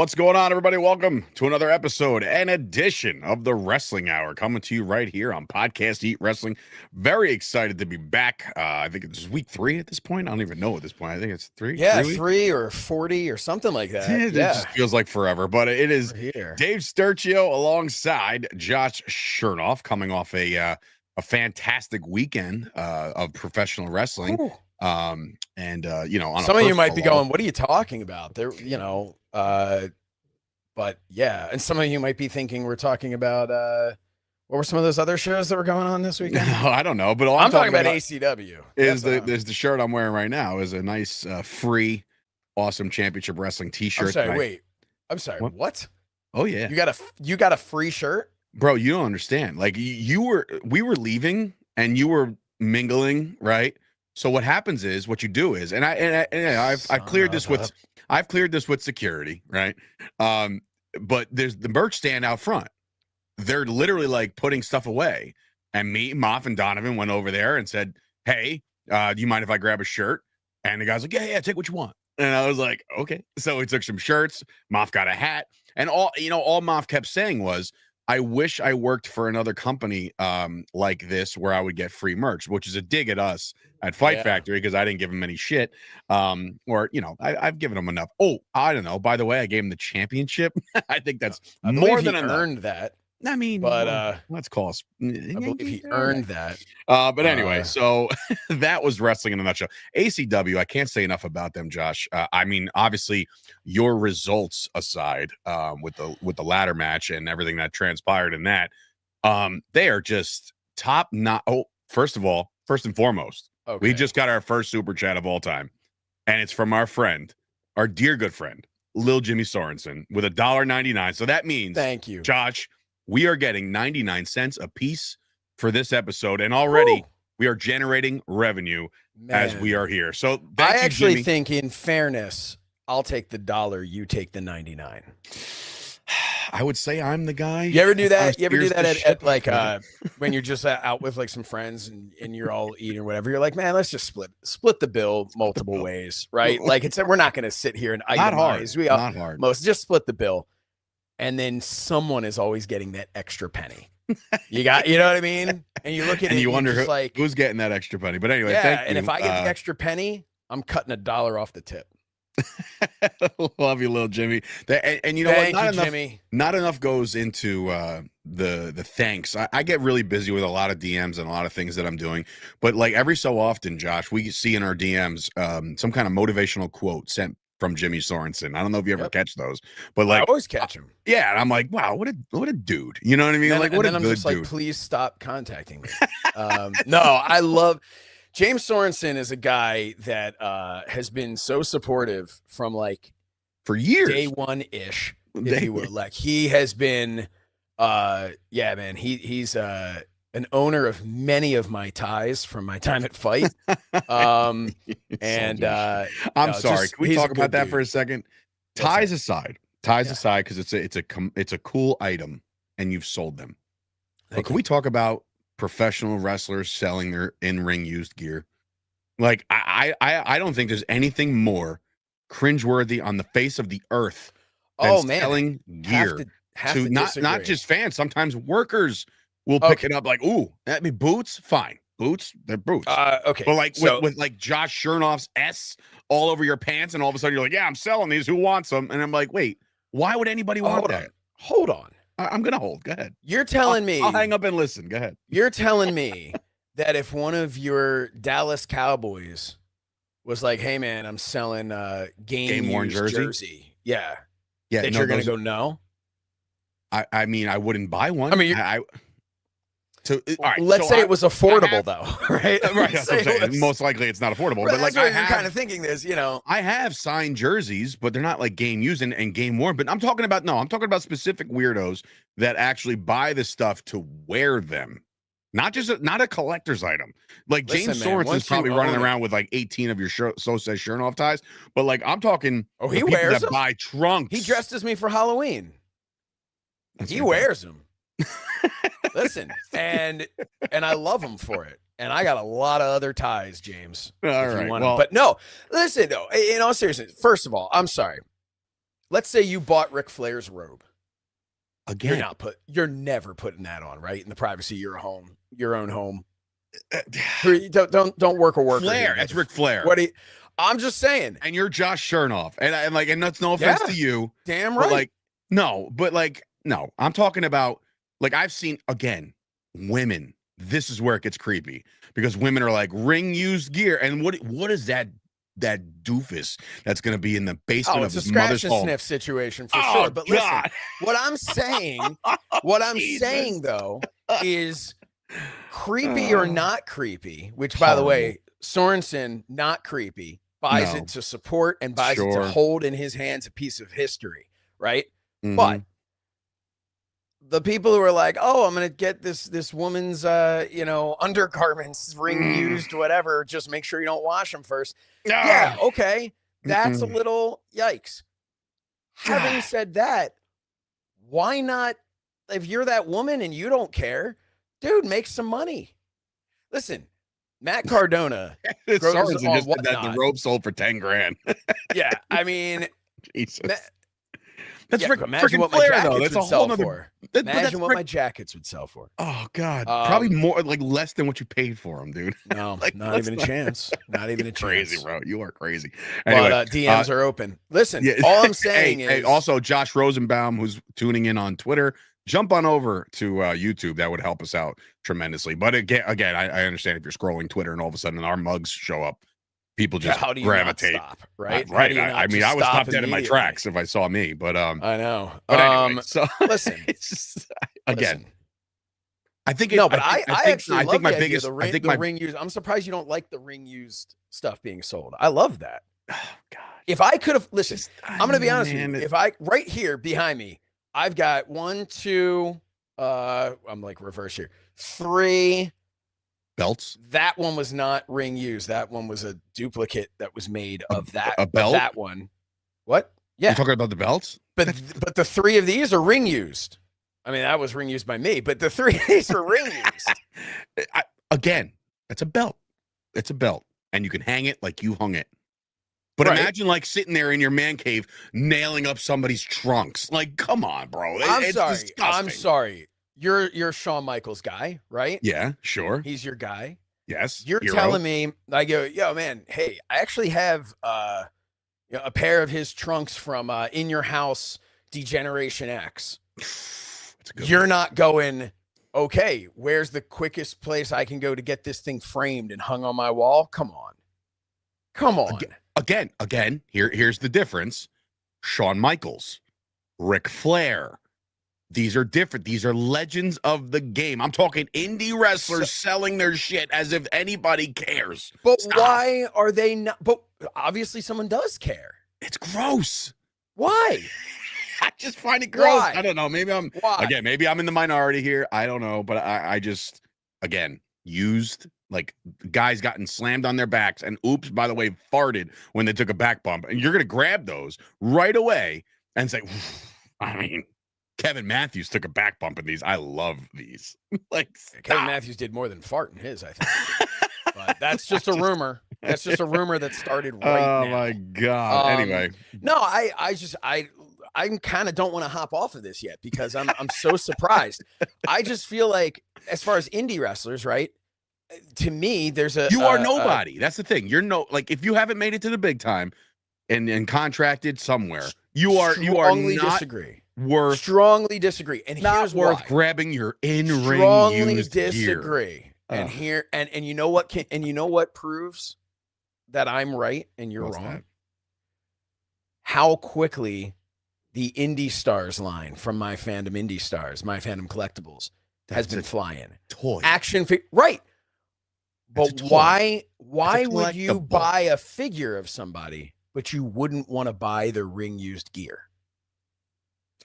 What's going on, everybody? Welcome to another episode and edition of the Wrestling Hour, coming to you right here on Podcast Eat Wrestling. Very excited to be back. I think it's week 3 at this point. I don't even know at this point. I think it's 3. Yeah, 3 3 or 40 or something like that. It just feels like forever, but it is Dave Sturchio alongside Josh Shernoff, coming off a fantastic weekend of professional wrestling. Ooh. On some of you might be going, what are you talking about? There, but yeah, and some of you might be thinking we're talking about what were some of those other shows that were going on this weekend? No, I don't know, but all I'm talking about ACW. Is the shirt I'm wearing right now is a nice free awesome championship wrestling t-shirt. I'm sorry, what? Oh yeah. You got a free shirt? Bro, you don't understand. Like we were leaving and you were mingling, right? So what happens is, what you do is, and I've cleared this with security, right? But there's the merch stand out front. They're literally like putting stuff away, and me, Moff, and Donovan went over there and said, "Hey, do you mind if I grab a shirt?" And the guy's like, "Yeah, take what you want." And I was like, "Okay." So we took some shirts. Moff got a hat, and all Moff kept saying was, I wish I worked for another company like this where I would get free merch, which is a dig at us at Fight Factory because I didn't give him any shit. I've given him enough. Oh, I don't know. By the way, I gave him the championship. I think that's more than enough. Earned that. I mean, but let's call us. I believe he earned that. But anyway, so that was wrestling in a nutshell. ACW, I can't say enough about them, Josh. I mean, obviously, your results aside, with the ladder match and everything that transpired in that, they are just top notch. Oh, first and foremost, we just got our first super chat of all time, and it's from our dear good friend, Lil Jimmy Sorensen, with $1.99. So that means, thank you, Josh. We are getting 99 cents a piece for this episode, and already we are generating revenue as we are here. So I actually think, in fairness, I'll take the $1, you take the 99. I would say I'm the guy. You ever do that? You ever do that at like when you're just out with like some friends and you're all eating or whatever? You're like, man, let's just split the bill multiple ways, right? Like we're not going to sit here and itemize. Not hard. Just split the bill. And then someone is always getting that extra penny. You know what I mean? And you look at it and you wonder who's getting that extra penny. But anyway, thank you. And if I get the extra penny, I'm cutting $1 off the tip. Love you, little Jimmy. And you know what? Not enough goes into the thanks. I get really busy with a lot of DMs and a lot of things that I'm doing. But like every so often, Josh, we see in our DMs some kind of motivational quote sent from Jimmy Sorensen. I don't know if you ever catch those, but like I always catch him. Yeah, and I'm like, wow, what a dude. You know what I mean? What a good dude. Like, please stop contacting me. No, I love James Sorensen is a guy that has been so supportive from like for years, day one ish, if you will. Like he has been, man. He's an owner of many of my ties from my time at Fight. I'm sorry. Can we talk about that for a second? Ties aside, because it's a cool item and you've sold them. But can we talk about professional wrestlers selling their in-ring used gear? Like I don't think there's anything more cringeworthy on the face of the earth than selling gear to not just fans, sometimes workers will pick it up like, ooh, I mean, boots, fine. Boots, they're boots. Okay. But like with like Josh Shernoff's S all over your pants, and all of a sudden you're like, yeah, I'm selling these. Who wants them? And I'm like, wait, why would anybody want that? Hold on. I'm going to hold. Go ahead. You're telling me. I'll hang up and listen. Go ahead. You're telling me that if one of your Dallas Cowboys was like, hey, man, I'm selling game-worn jersey. Yeah. That you're going to go, no? I mean, I wouldn't buy one. I mean, let's say it was affordable, though, right? Right. Most likely it's not affordable. But like, you're kind of thinking this, I have signed jerseys, but they're not like game used and game worn. But I'm talking about specific weirdos that actually buy the stuff to wear them. Not a collector's item. Like James Sorensen's probably running around with like 18 of your So Says Shernoff ties. But like, I'm talking. Oh, he wears them. Buy trunks. He dressed as me for Halloween. He wears them. Listen, and I love him for it. And I got a lot of other ties, James. All right. But no, listen, though, in all seriousness, first of all, I'm sorry. let's say you bought Ric Flair's robe. Again, you're never putting that on, right? In the privacy of your own home. Don't work a worker. Flair, it's Ric Flair. I'm just saying. And you're Josh Shernoff, and that's no offense to you. Damn right. No. I'm talking about I've seen again women. This is where it gets creepy because women are like ring used gear, and what is that doofus that's going to be in the basement of his mother's home? It's a scratch and sniff situation for sure. But God. Listen, what I'm saying though is creepy or not creepy. Which, by the way, Sorensen not creepy. Buys it to support and buys it to hold in his hands a piece of history, right? Mm-hmm. But the people who are like, oh, I'm going to get this woman's, undergarments, ring used, whatever. Just make sure you don't wash them first. Yeah, okay. That's a little yikes. Having said that, why not, if you're that woman and you don't care, dude, make some money. Listen, Matt Cardona just the robe sold for 10 grand. Yeah, I mean, Jesus. That's imagine what my jackets would sell for. Imagine what my jackets would sell for. Oh God, probably more, less than what you paid for them, dude. No, not even a chance. Not even a chance. Crazy, bro. You are crazy. Anyway, but DMs are open. Listen, all I'm saying is, also Josh Rosenbaum, who's tuning in on Twitter, jump on over to YouTube. That would help us out tremendously. But again, I understand if you're scrolling Twitter and all of a sudden our mugs show up. People just how do you gravitate, not stop, right? Right. I mean, I would stop dead in my tracks if I saw me, but I know. But anyway, so listen, it's just, again, I think I actually love the ring used. I'm surprised you don't like the ring used stuff being sold. I love that. Oh God, if I could have listened, I'm going to be honest with you. If I right here behind me, I've got 1, 2. I'm reverse here. 3. Belts. That one was not ring used. That one was a duplicate that was made of that. A belt? That one. What? Yeah. You're talking about the belts? But the 3 of these are ring used. I mean, that was ring used by me, but the 3 of these were ring used. Again, it's a belt. It's a belt. And you can hang it like you hung it. But imagine sitting there in your man cave nailing up somebody's trunks. Come on, bro. I'm sorry. You're Shawn Michaels guy, right? Yeah, sure. He's your guy. Yes. You're telling me, I go, yo, man, hey, I actually have a pair of his trunks from In Your House Degeneration X. You're not going, okay, where's the quickest place I can go to get this thing framed and hung on my wall? Come on. Again, here's the difference. Shawn Michaels, Ric Flair. These are different. These are legends of the game. I'm talking indie wrestlers selling their shit as if anybody cares. But why are they not? But obviously someone does care. It's gross. Why? I just find it gross. Why? I don't know. Maybe I'm in the minority here. I don't know. But I just, again, used, guys gotten slammed on their backs and oops, by the way, farted when they took a back bump. And you're going to grab those right away and say, I mean, Kevin Matthews took a back bump in these. I love these. Kevin Matthews did more than fart in his, I think. But that's just a rumor. That's just a rumor that started right now. Oh my God. Anyway. No, I kind of don't want to hop off of this yet because I'm so surprised. I just feel like as far as indie wrestlers, right? To me, you are nobody. That's the thing. You're if you haven't made it to the big time and contracted somewhere, you are not strongly disagree. And not here's worth grabbing your in-ring used disagree. Gear. And here and you know what proves that I'm right and you're wrong? That? How quickly the Indie Stars line from My Fandom Indie Stars, My Fandom Collectibles has been flying. Toy. Action figure. Right. But why would you buy a figure of somebody, but you wouldn't want to buy the ring used gear?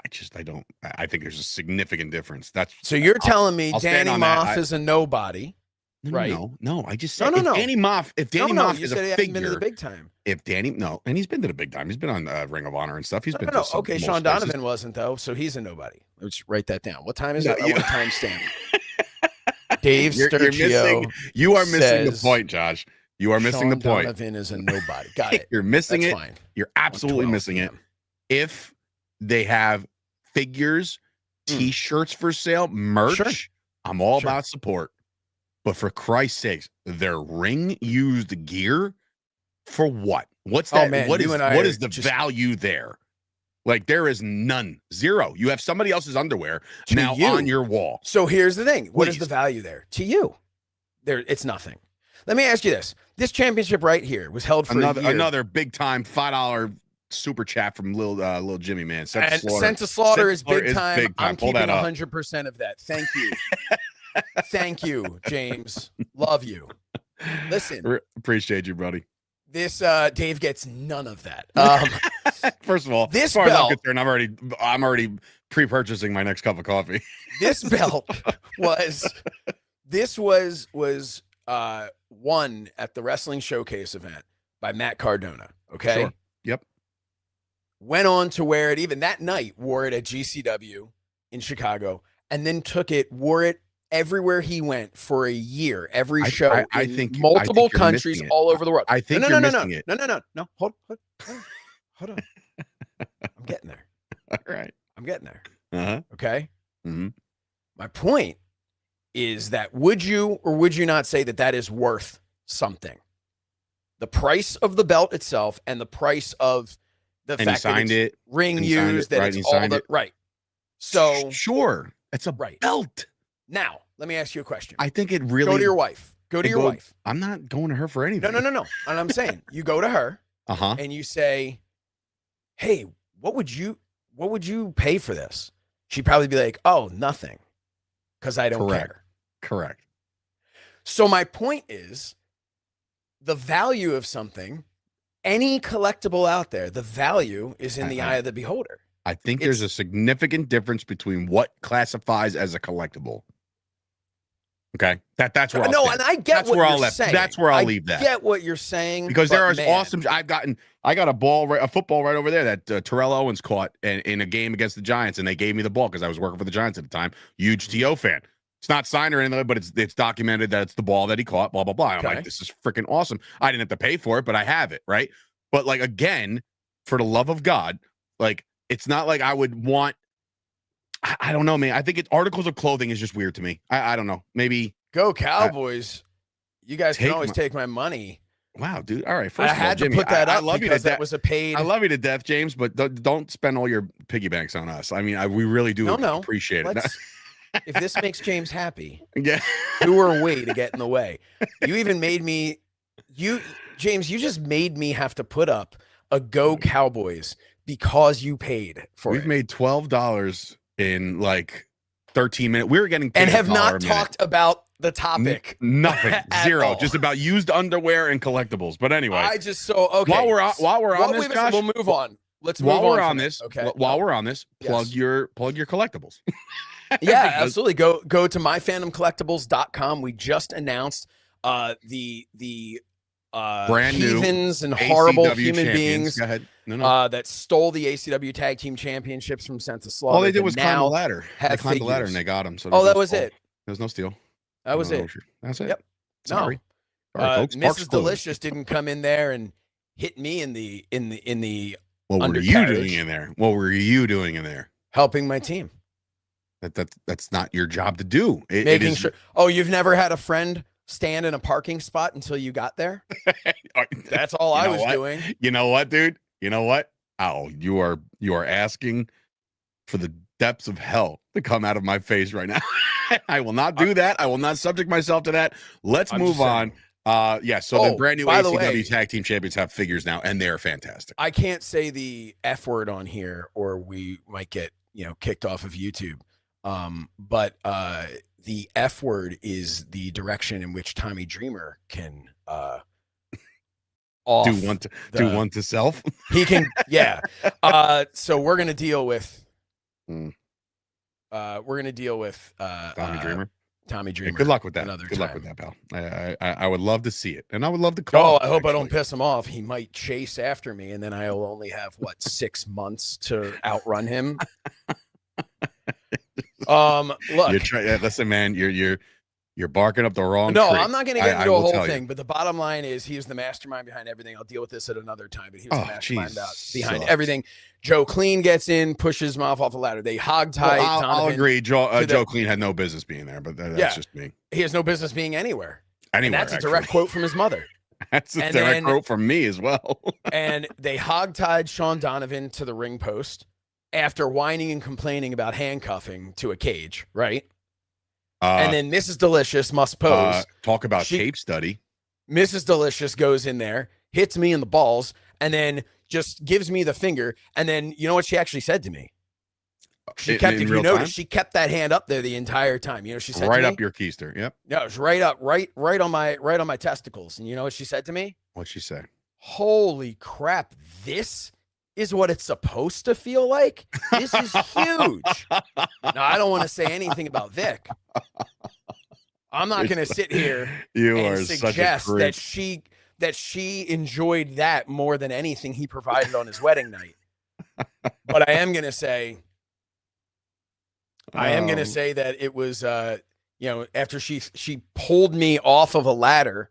I think there's a significant difference. So you're telling me Danny Moff is a nobody, right? No. I just said Danny Moff is a figure. Been to the big time. And he's been to the big time. He's been on Ring of Honor and stuff. He's been. Okay, Sean Donovan wasn't though, so he's a nobody. Let's write that down. What time is it? I want time stamp. Dave Sturchio. You are missing the point, Josh. You are missing the point. Donovan is a nobody. Got it. You're missing it. Fine. You're absolutely missing it. If They have figures, T-shirts for sale, merch. Sure. I'm all about support. But for Christ's sakes, their ring used gear for what? What's that? Man, what is the value there? Like, there is none. Zero. You have somebody else's underwear now on your wall. So here's the thing. What is the value there? To you, it's nothing. Let me ask you this. This championship right here was held for another big time $5 super chat from Lil Jimmy, man. Sent to Slaughter is big time. Big time. I'm keeping 100% of that. Thank you. Thank you, James. Love you. Listen. Appreciate you, buddy. This Dave gets none of that. First of all, this as far belt, as I'm concerned, I'm already pre-purchasing my next cup of coffee. This belt was won at the Wrestling Showcase event by Matt Cardona. Okay. Sure. Yep. Went on to wear it even that night, wore it at GCW in Chicago, and then wore it everywhere he went for a year, every show. I think multiple countries all over the world. I think you're missing it. No. Hold on. I'm getting there. All right. I'm getting there. Uh-huh. Okay. Mm-hmm. My point is that would you or would you not say that is worth something? The price of the belt itself and the price of the fact that it's ring used, that it's all the right. So sure, it's a belt. Now, let me ask you a question. I think it really go to your wife. Go to your wife. I'm not going to her for anything. No. And I'm saying you go to her and you say, hey, what would you pay for this? She'd probably be like, oh, nothing. Because I don't care. Correct. So my point is the value of something, any collectible out there, the value is in the eye of the beholder. I think there's a significant difference between what classifies as a collectible. Okay, that's where and I get what you're saying. That's where I'll leave that. I get what you're saying because there is awesome. I got a football right over there that Terrell Owens caught in a game against the Giants, and they gave me the ball because I was working for the Giants at the time. Huge TO fan. It's not signed or anything, but it's documented that it's the ball that he caught. Blah blah blah. I'm like, this is freaking awesome. I didn't have to pay for it, but I have it, right? But like again, for the love of God, like it's not like I would want. I don't know, man. I think articles of clothing is just weird to me. I don't know. Maybe go Cowboys. You guys can always take my money. Wow, dude. All right. First I had to put that up. I love you to death. That was a paid. I love you to death, James, but don't spend all your piggy banks on us. I mean, we really do appreciate it. If this makes James happy, yeah. Who are we to get in the way? You even made me. James, you just made me have to put up a Go Cowboys because you paid for it. We've made $12 in like 13 minutes. We were getting paid and have not talked about the topic. Nothing. Zero. Just about used underwear and collectibles. But anyway, okay. While we're on this, Josh, we'll move on. Let's move on. While we're on this, plug your collectibles. Yeah, absolutely. Go to myfandomcollectibles.com. We just announced the brand new heathens and horrible ACW human champions. beings Go ahead. that stole the ACW tag team championships from Sent to Slaughter. All they did was climb the ladder. They climbed the ladder and they got them. So that was it. There's no steal. That was it. That's it. Yep. Sorry. Folks. Mrs. Delicious didn't come in there and hit me in the What were you doing in there? What were you doing in there? Helping my team. That's not your job to do. Making sure. Oh, you've never had a friend stand in a parking spot until you got there? That's all I was doing. You know what, dude? You know what? Oh, you are asking for the depths of hell to come out of my face right now. I will not do that. I will not subject myself to that. Let's move on. So the brand new ACW tag team champions have figures now, and they're fantastic. I can't say the F word on here, or we might get kicked off of YouTube. But the F word is the direction in which Tommy Dreamer can do one to self. He can, yeah. So we're gonna deal with Tommy Dreamer. Tommy Dreamer. Yeah, good luck with that. Good luck with that, pal. I would love to see it, and I would love to call. I hope I don't piss him off. He might chase after me, and then I'll only have 6 months to outrun him. Look, listen, man. You're You're barking up the wrong No, tree. I'm not going to get into a whole thing, but the bottom line is he was the mastermind behind everything. I'll deal with this at another time, but he was the mastermind behind everything. Joe Clean gets in, pushes him off the ladder. They hog-tie Donovan. I'll agree. Joe Clean had no business being there, but that's just me. He has no business being anywhere. And that's a direct quote from his mother. That's a direct quote from me as well. And they hog-tied Sean Donovan to the ring post after whining and complaining about handcuffing to a cage, right? And then Mrs. Delicious must pose. Talk about tape study. Mrs. Delicious goes in there, hits me in the balls, and then just gives me the finger. And then you know what she actually said to me? She kept, if you notice, she kept that hand up there the entire time. You know, she said right up your keister. Yep. No, it was right up, right on my testicles. And you know what she said to me? What'd she say? Holy crap! This is what it's supposed to feel like. This is huge. Now, I don't want to say anything about Vic. I'm not going to sit here and suggest that she enjoyed that more than anything he provided on his wedding night. But I am going to say that it was, after she pulled me off of a ladder,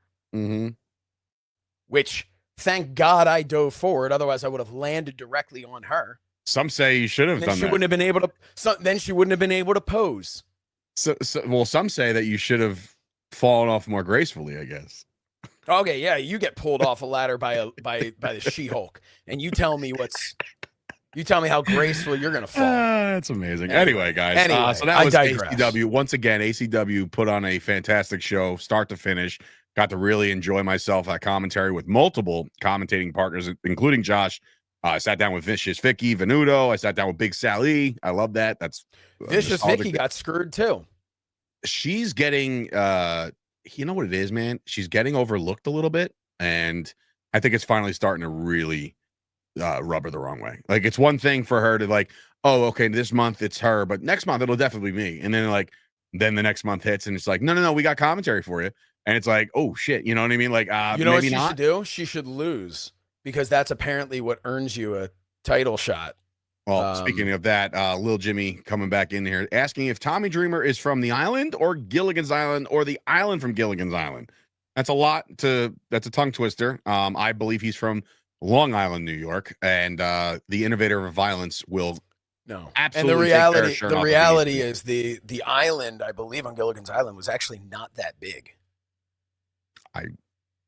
which thank God I dove forward. Otherwise, I would have landed directly on her. Some say you should have done that. She wouldn't have been able to. Then she wouldn't have been able to pose. Well, some say that you should have fallen off more gracefully, I guess. Okay, yeah, you get pulled off a ladder by the She-Hulk, and you tell me how graceful you're gonna fall. That's amazing. Anyway, guys. So that was ACW. Once again, ACW put on a fantastic show, start to finish. Got to really enjoy myself at commentary with multiple commentating partners, including Josh. I sat down with Vicious Vicky, Venuto. I sat down with Big Sally. I love that. That's Vicious Vicky got screwed too. She's getting, you know what it is, man? She's getting overlooked a little bit, and I think it's finally starting to really rub her the wrong way. Like, it's one thing for her to like, oh, okay, this month it's her, but next month it'll definitely be me. And then then the next month hits, and it's like, no, we got commentary for you. And it's like, oh shit, you know what I mean? Like, you know what she should do? She should lose, because that's apparently what earns you a title shot. Well, speaking of that, Lil Jimmy coming back in here asking if Tommy Dreamer is from the island or Gilligan's Island or the island from Gilligan's Island. That's a tongue twister. I believe he's from Long Island, New York, and the innovator of violence will absolutely. And the reality is the island, I believe, on Gilligan's Island was actually not that big. I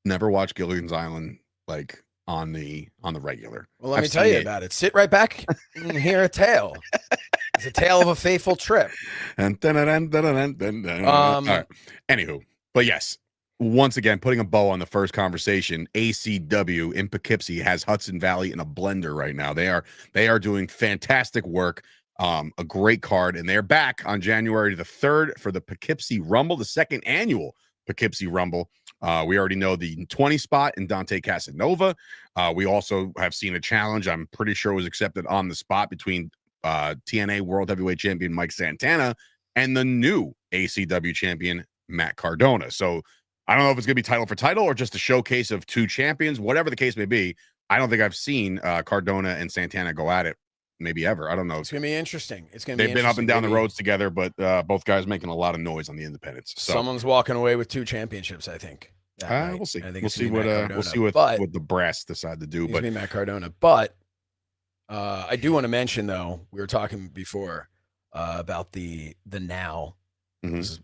never watched Gilligan's Island like on the regular. Well, let me tell you about it. Sit right back and hear a tale. It's a tale of a faithful trip. All right. Anywho, but yes, once again, putting a bow on the first conversation, ACW in Poughkeepsie has Hudson Valley in a blender right now. They are doing fantastic work. A great card, and they're back on January the 3rd for the Poughkeepsie Rumble, the second annual Poughkeepsie Rumble. We already know the 20 spot in Dante Casanova. We also have seen a challenge, I'm pretty sure was accepted on the spot, between TNA World Heavyweight Champion Mike Santana and the new ACW champion Matt Cardona. So I don't know if it's going to be title for title or just a showcase of two champions, whatever the case may be. I don't think I've seen Cardona and Santana go at it maybe ever. I don't know. It's going to be interesting. They've been up and down the roads together, but both guys making a lot of noise on the independents. So someone's walking away with 2 championships, I think. We'll see. We'll see what the brass decide to do. But Matt Cardona. But I do want to mention, though, we were talking before about the now. This is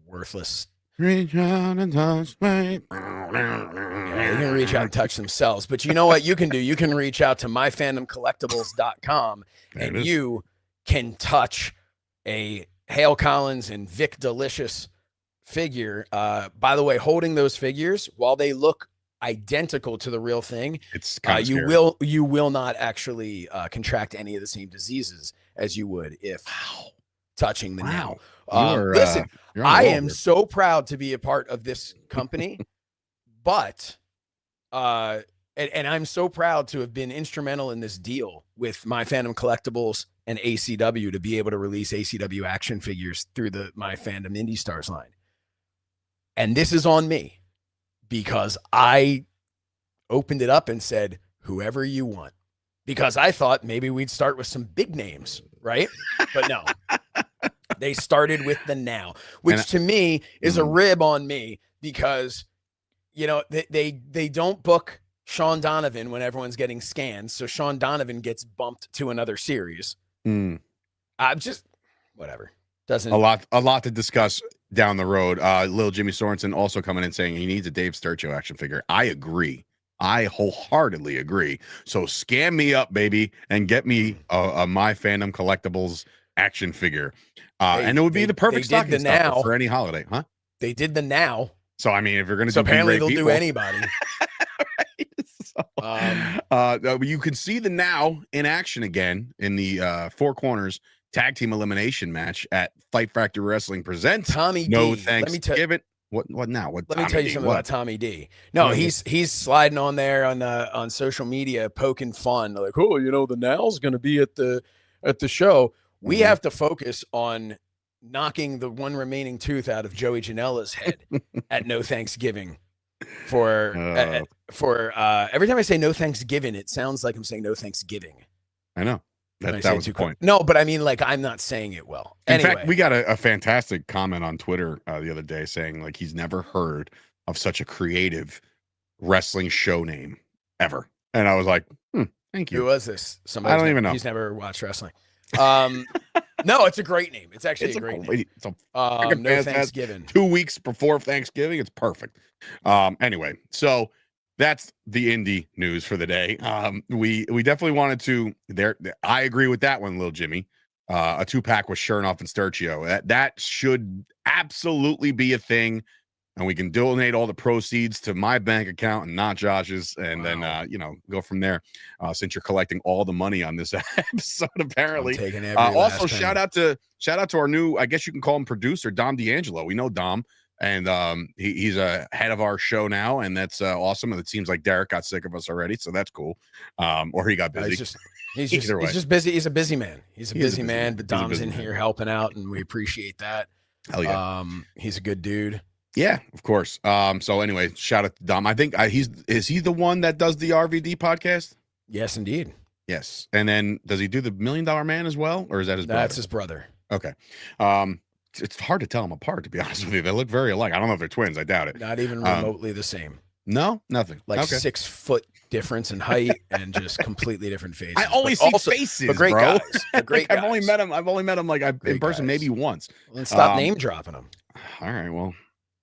worthless. Reach out and touch me. Yeah, you can reach out and touch themselves, but you know what you can do? You can reach out to myfandomcollectibles.com and you can touch a Hale Collins and Vic Delicious figure. By the way, holding those figures, while they look identical to the real thing, it's you will not actually contract any of the same diseases as you would if touching the now. Listen, I am so proud to be a part of this company, but and I'm so proud to have been instrumental in this deal with My Fandom Collectibles and ACW to be able to release ACW action figures through the My Fandom Indie Stars line. And this is on me because I opened it up and said, whoever you want, because I thought maybe we'd start with some big names, right? But no. They started with the now, which to me is a rib on me because, you know, they don't book Sean Donovan when everyone's getting scanned. So Sean Donovan gets bumped to another series. I'm just whatever. Doesn't a lot to discuss down the road. Lil Jimmy Sorensen also coming in saying he needs a Dave Sturchio action figure. I agree. I wholeheartedly agree. So scam me up, baby, and get me a My Fandom Collectibles action figure. And it would be the perfect stocking stuffer for any holiday, huh? They did the now. So I mean, if you're going to do apparently they'll do anybody. You can see the now in action again in the Four Corners tag team elimination match at Fight Factory Wrestling presents Tommy No D. Thanksgiving. What now? Let me tell you something about Tommy D. No, he's sliding on there on social media, poking fun, like, oh, you know, the now's going to be at the show. We have to focus on knocking the one remaining tooth out of Joey Janela's head at No Thanksgiving. For every time I say No Thanksgiving, it sounds like I'm saying No Thanksgiving. I know. That was the point. No, but I mean, like, I'm not saying it well. In fact, we got a fantastic comment on Twitter the other day saying, like, he's never heard of such a creative wrestling show name ever. And I was like, thank you. Who was this? Somebody I don't even know. He's never watched wrestling. No, it's a great name. It's actually a great name. It's a No Thanksgiving. 2 weeks before Thanksgiving. It's perfect. Anyway, so that's the indie news for the day. We definitely wanted to I agree with that one, Lil Jimmy. A 2-pack with Shernoff and Sturchio. That should absolutely be a thing. And we can donate all the proceeds to my bank account and not Josh's, and then go from there. Since you're collecting all the money on this episode, apparently. Also, shout out to our new, I guess you can call him producer, Dom D'Angelo. We know Dom, and he's a head of our show now, and that's awesome. And it seems like Derek got sick of us already, so that's cool. Or he got busy. He's just busy. He's a busy man. He's a busy man, but Dom's in here helping out, and we appreciate that. Hell yeah. He's a good dude. Yeah, of course. So anyway, shout out to Dom. I think is he the one that does the RVD podcast? Yes, indeed. Yes. And then does he do the $1 Million Man as well? Or is that his brother? That's his brother. Okay. It's hard to tell them apart, to be honest with you. They look very alike. I don't know if they're twins. I doubt it. Not even remotely the same. No, nothing. Like 6 foot difference in height and just completely different faces. I only see faces, but great bro. Guys. Great guys. I've only met him like in person maybe once. Well, then stop name dropping them. All right, well,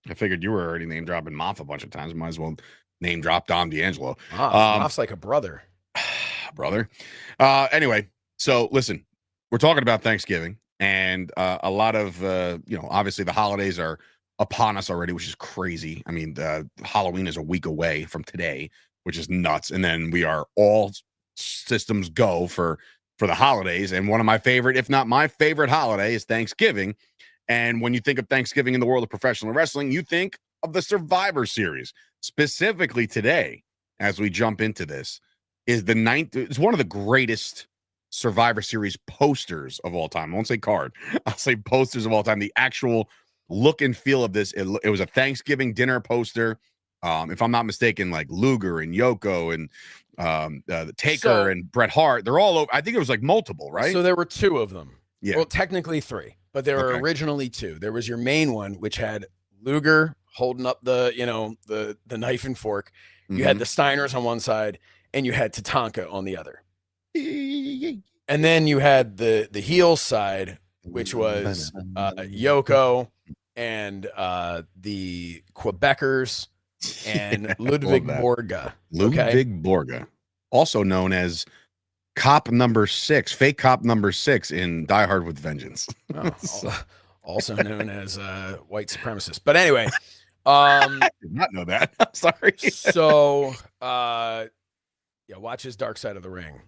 I figured you were already name dropping Moff a bunch of times. Might as well name drop Dom D'Angelo. Moff's like a brother. Brother. Anyway, so listen, we're talking about Thanksgiving, and a lot of obviously the holidays are upon us already, which is crazy. I mean, Halloween is a week away from today, which is nuts. And then we are all systems go for the holidays. And one of my favorite, if not my favorite holiday, is Thanksgiving. And when you think of Thanksgiving in the world of professional wrestling, you think of the Survivor Series. Specifically today, as we jump into this, is the 9th. It's one of the greatest Survivor Series posters of all time. I won't say card. I'll say posters of all time. The actual look and feel of this. It was a Thanksgiving dinner poster. If I'm not mistaken, like Luger and Yoko and the Taker and Bret Hart, they're all over. I think it was like multiple, right? So there were 2 of them. Yeah. Well, technically 3, but there were originally 2. There was your main one, which had Luger holding up the knife and fork. You had the Steiners on one side, and you had Tatanka on the other. And then you had the heel side, which was Yoko and the Quebecers and Ludwig Borga. Ludwig Borga, also known as Cop Number 6, fake Cop Number 6 in Die Hard with Vengeance. Also known as white supremacist. But anyway, I did not know that. I'm sorry. So, watch his Dark Side of the Ring.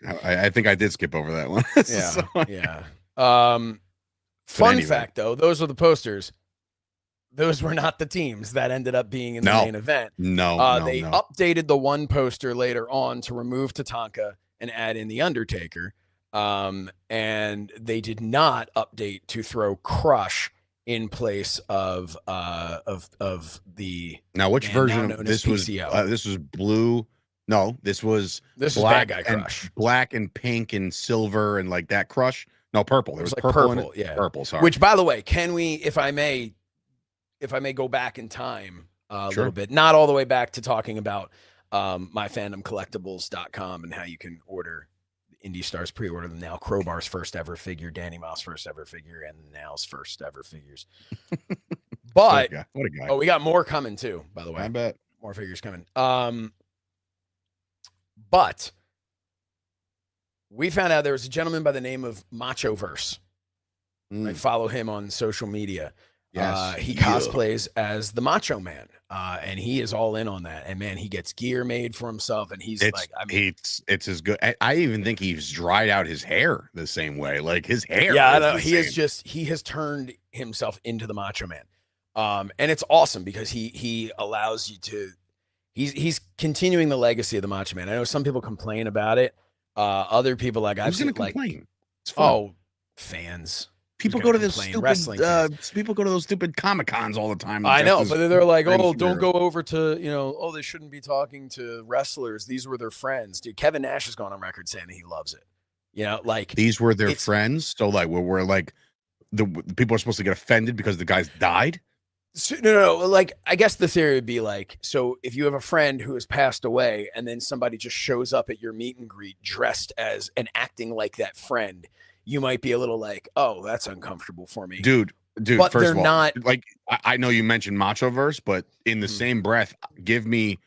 I think I did skip over that one. Yeah. Fun fact, though, those are the posters. Those were not the teams that ended up being in the main event. No, they updated the one poster later on to remove Tatanka and add in the Undertaker. And they did not update to throw Crush in place of the. Now, which version of this was? This was blue. No, this was black. Bad Guy Crush. Black and pink and silver and like that Crush. No, purple. There was like purple in it. yeah. Purple, sorry. Which, by the way, can we, if I may go back in time a little bit, not all the way back to talking about myfandomcollectibles.com and how you can order Indie Stars, pre-order them now. Crowbar's first ever figure, Danny Moss first ever figure, and Now's first ever figures. But what a guy. Oh, we got more coming too, by the way. I bet. More figures coming. But we found out there was a gentleman by the name of Machoverse. I follow him on social media. Yes. He cosplays as the Macho Man, and he is all in on that. And man, he gets gear made for himself, and he's it's as good. I even think he's dried out his hair the same way. Like his hair. Yeah, I know. He has turned himself into the Macho Man, and it's awesome because he allows you to. He's continuing the legacy of the Macho Man. I know some people complain about it. Other people I've seen complain? Fans. People go to those stupid people go to those stupid Comic-Cons all the time. I know, but they're like, don't go over to, they shouldn't be talking to wrestlers. These were their friends. Dude, Kevin Nash has gone on record saying that he loves it. These were their friends. So we're like the people are supposed to get offended because the guys died. No. I guess the theory would be so if you have a friend who has passed away and then somebody just shows up at your meet and greet dressed as and acting like that friend, you might be a little oh, that's uncomfortable for me. Dude. But first of all, not I know you mentioned Machoverse, but in the same breath, give me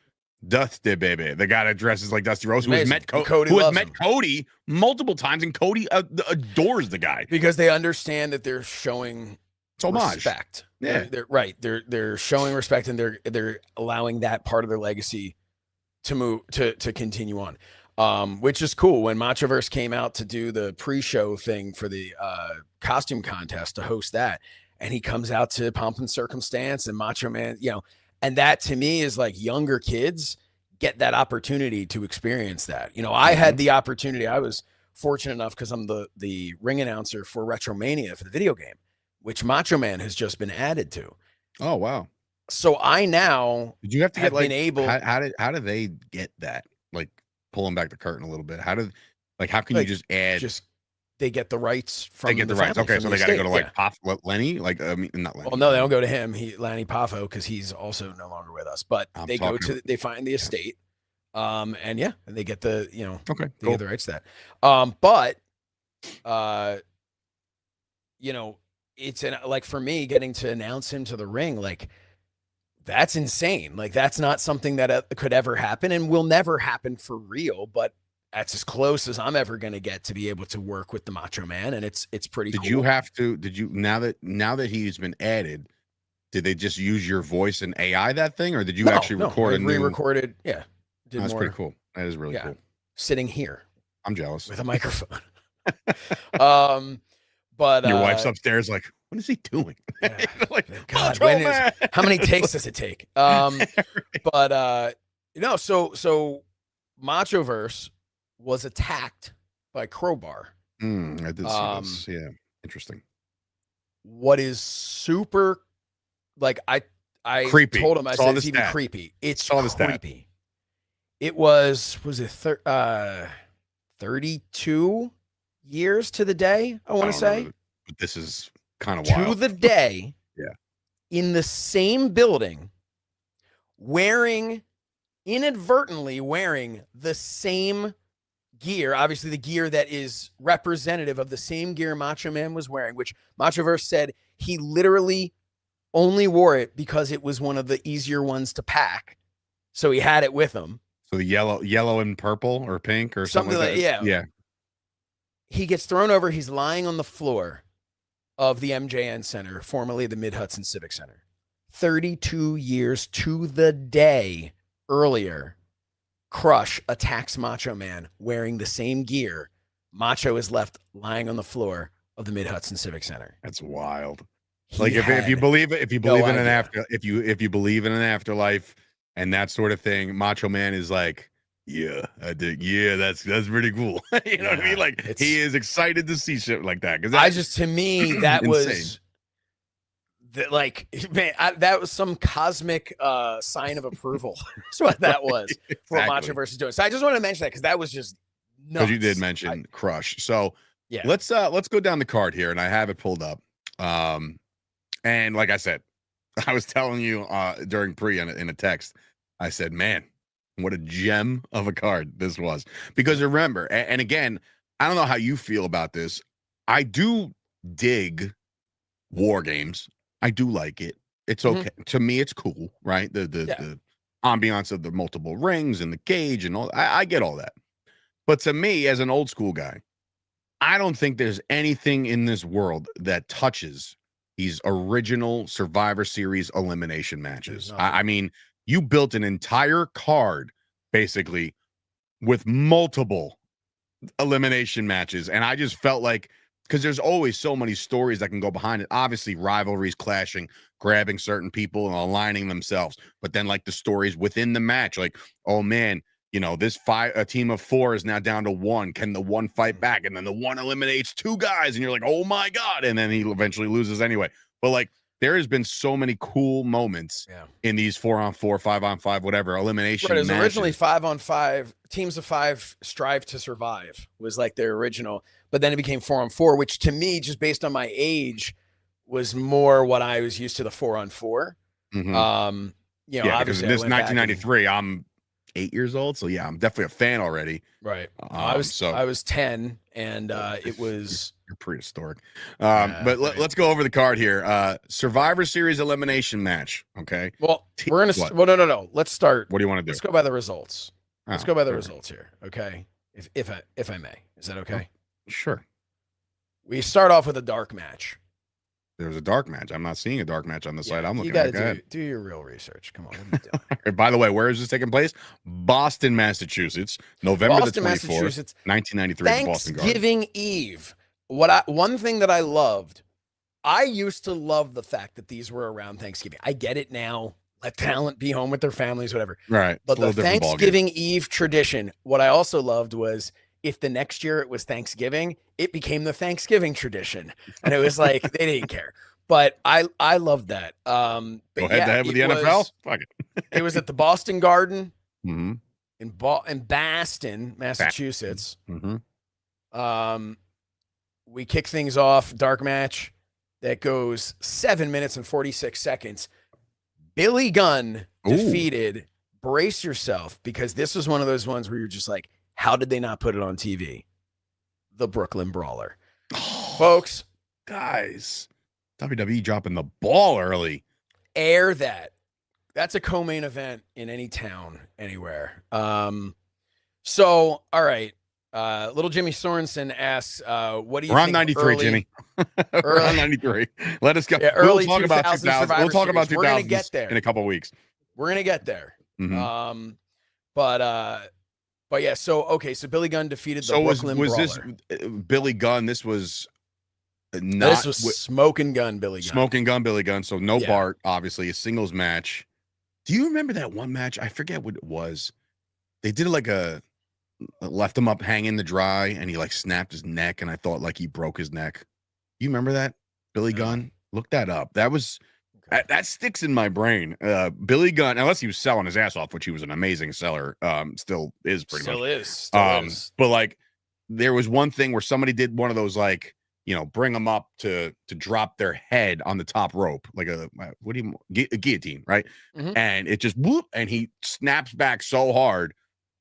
Dusty Baby, the guy that dresses like Dusty Rhodes, who has met Cody multiple times, and Cody adores the guy. Because they understand that they're showing respect. Yeah. They're right. They're showing respect, and they're allowing that part of their legacy to move to continue on. Which is cool. When Machoverse came out to do the pre-show thing for the costume contest to host that, and he comes out to Pomp and Circumstance and Macho Man, and that to me is younger kids get that opportunity to experience that. I had the opportunity. I was fortunate enough because I'm the ring announcer for Retromania for the video game, which Macho Man has just been added to. Oh wow! So I now did you have to get been able? How did they get that? Pulling back the curtain a little bit. How can you just add? They get the rights from. They get the rights. Okay, so they got to go to Lenny. Not Lenny. Well, no, they don't go to him. Lanny Poffo, because he's also no longer with us. But they find the estate, and they get the get the rights to that. But it's for me getting to announce him to the ring, that's insane. That's not something that could ever happen and will never happen for real, but that's as close as I'm ever going to get to be able to work with the Macho Man. And it's pretty cool. Now that he's been added, did they just use your voice and AI that thing, or did you actually record and re-recorded? Yeah. That's pretty cool. That is really cool. Sitting here. I'm jealous. With a microphone. But your wife's upstairs what is he doing? Yeah. God, how many takes does it take? So Machoverse was attacked by Crowbar. I did see this. Yeah, interesting. What is super I creepy. Told him I said it's even creepy. It's creepy. It was it 32 years to the day, I want to say. But this is kind of wild. To the day. Yeah. In the same building, inadvertently wearing the same gear, obviously the gear that is representative of the same gear Macho Man was wearing, which Machoverse said he literally only wore it because it was one of the easier ones to pack. So he had it with him. So the yellow and purple or pink or something like that. Yeah. He gets thrown over. He's lying on the floor of the MJN Center, formerly the Mid-Hudson Civic Center. 32 years to the day earlier, Crush attacks Macho Man wearing the same gear. Macho is left lying on the floor of the Mid-Hudson Civic Center. That's wild. If you believe in an afterlife and that sort of thing, Macho Man is yeah, I did. Yeah, that's pretty cool. You know what I mean? He is excited to see shit like that. To me, that was that was some cosmic sign of approval. That's what that was for what Machoverse is doing. So I just wanted to mention that because that was just nuts. Because you did mention Crush. So Yeah. Let's go down the card here, and I have it pulled up. And like I said, I was telling you during in a text, I said, man, what a gem of a card this was. Because remember, and again, I don't know how you feel about this. I do dig war games. I do like it. It's okay. To me, it's cool, right? The ambiance of the multiple rings and the cage and all. I get all that. But to me, as an old school guy, I don't think there's anything in this world that touches these original Survivor Series elimination matches. I mean, you built an entire card basically with multiple elimination matches. And I just felt like, because there's always so many stories that can go behind it. Obviously, rivalries clashing, grabbing certain people and aligning themselves. But then, like, the stories within the match, like, oh man, you know, a team of 4 is now down to 1. Can the 1 fight back? And then the 1 eliminates 2 guys, and you're like, oh my God. And then he eventually loses anyway. But like, there has been so many cool moments in these 4-on-4, 5-on-5, whatever elimination. Right, it was matches. Originally 5-on-5, teams of 5 strive to survive was like their original, but then it became 4-on-4, which to me, just based on my age, was more what I was used to, the 4-on-4. You know, because in this 1993, I'm 8 years old, so yeah, I'm definitely a fan already. Right. I was 10, and it was. You're prehistoric. But let's go over the card here. Survivor Series elimination match. Okay. Well, we're gonna. Well, no. Let's start. What do you want to do? Let's go by the results. Let's go by the results here. Okay. If I may, is that okay? Sure. We start off with a dark match. There's a dark match. I'm not seeing a dark match on the site. I'm looking. You got to do your real research. Come on. What are you doing? By the way, where is this taking place? Boston, Massachusetts, November the 24th, 1993. Boston Garden. Thanksgiving Eve. One thing that I loved, I used to love the fact that these were around Thanksgiving. I get it now. Let talent be home with their families, whatever. Right. But the Thanksgiving Eve tradition, what I also loved was, if the next year it was Thanksgiving, it became the Thanksgiving tradition. And it was like, they didn't care. But I loved that. Go head to head with the NFL? Fuck it. It was at the Boston Garden in Boston, Massachusetts. We kick things off, dark match that goes 7 minutes and 46 seconds. Billy Gunn defeated, brace yourself, because this was one of those ones where you're just like, how did they not put it on TV? The Brooklyn Brawler. Folks. Guys, WWE dropping the ball early. Air that. That's a co-main event in any town, anywhere. So, all right. Little Jimmy Sorensen asks, what do you think? We're on 93, Jimmy. We're on 93. Let us go. Yeah, we'll talk about 2000. We'll talk about 2000 We're going to get there in a couple of weeks. We're going to get there. But yeah, so Billy Gunn defeated the Brooklyn Brawler. Was this Billy Gunn? This was Smoking Gun Billy Gunn. Smoking Gun Billy Gunn. So no Bart, obviously, a singles match. Do you remember that one match? I forget what it was. They did like left him up hanging to dry, and he like snapped his neck, and I thought like he broke his neck. You remember that? Billy Gunn? Look that up. That was that sticks in my brain. Billy Gunn, unless he was selling his ass off, which he was an amazing seller, still is pretty much. Still is. But like, there was one thing where somebody did one of those, like, you know, bring them up to drop their head on the top rope, like a guillotine, right? And it just whoop, and he snaps back so hard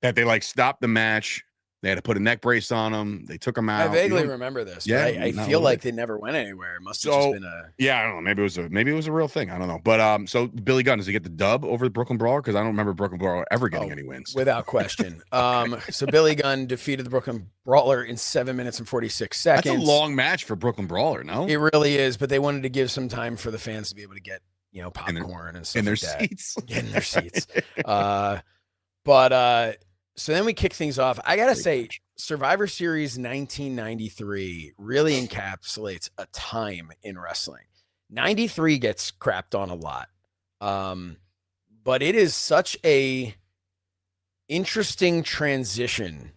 that they like stopped the match. They had to put a neck brace on him. They took him out. I vaguely remember this. Yeah, I feel like they never went anywhere. It must have just been a. Yeah, I don't know. Maybe it was a real thing. I don't know. But so Billy Gunn, does he get the dub over the Brooklyn Brawler? Because I don't remember Brooklyn Brawler ever getting any wins. Without question. So Billy Gunn defeated the Brooklyn Brawler in 7 minutes and 46 seconds. That's a long match for Brooklyn Brawler, no? It really is. But they wanted to give some time for the fans to be able to get, you know, popcorn and stuff in their like that. seats. In their seats. So then we kick things off. I gotta say, Survivor Series 1993 really encapsulates a time in wrestling. 93 gets crapped on a lot. But it is such a interesting transition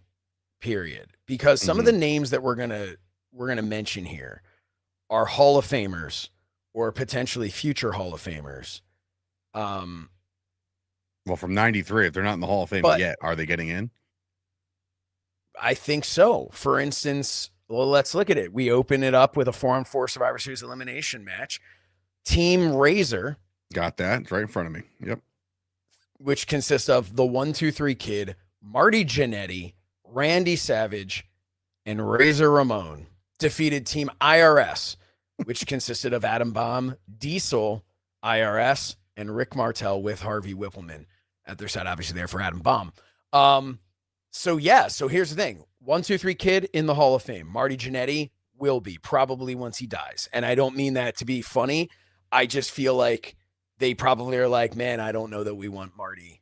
period, because some of the names that we're gonna mention here are Hall of Famers or potentially future Hall of Famers. Well, from 93, if they're not in the Hall of Fame yet, are they getting in? I think so. For instance, Well, let's look at it. We open it up with a 4-on-4 Survivor Series elimination match. Team Razor. Got that. It's right in front of me. Yep. Which consists of the 1-2-3 Kid, Marty Jannetty, Randy Savage, and Razor Ramon. Defeated Team IRS, which consisted of Adam Bomb, Diesel, IRS, and Rick Martel with Harvey Whippleman at their side, obviously there for Adam Bomb. So here's the thing. 1-2-3 Kid in the Hall of Fame. Marty Jannetty will be, probably once he dies. And I don't mean that to be funny. I just feel like they probably are like, man, I don't know that we want Marty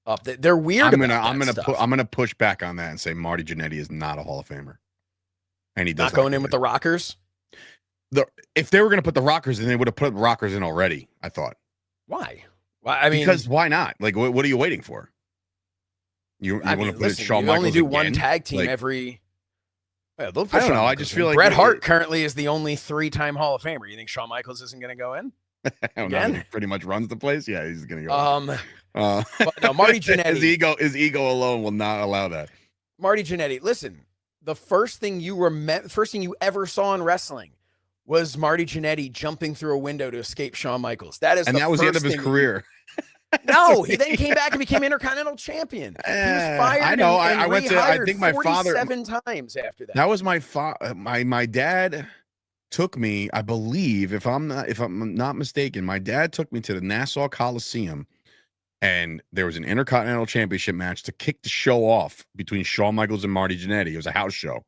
up. They're weird. I'm gonna push back on that and say Marty Jannetty is not a Hall of Famer. And he does not going in with the Rockers. If they were gonna put the Rockers in, they would have put Rockers in already. I thought. Why? I mean, because why not? Like, what are you waiting for? You want to put Shawn Michaels? Only do one tag team every. I don't know. I just feel like Bret Hart currently is the only 3-time Hall of Famer. You think Shawn Michaels isn't going to go in? I don't know. He pretty much runs the place. Yeah, he's going to go. But no, Marty Jannetty. His ego alone will not allow that. Marty Jannetty. Listen, the first thing you ever saw in wrestling was Marty Jannetty jumping through a window to escape Shawn Michaels. That was the end of his career. No, he then came back and became Intercontinental Champion. He was fired. I know. And I went to. I think my father 7 times after that. That was my dad took me. I believe, if I'm not mistaken, my dad took me to the Nassau Coliseum, and there was an Intercontinental Championship match to kick the show off between Shawn Michaels and Marty Jannetty. It was a house show.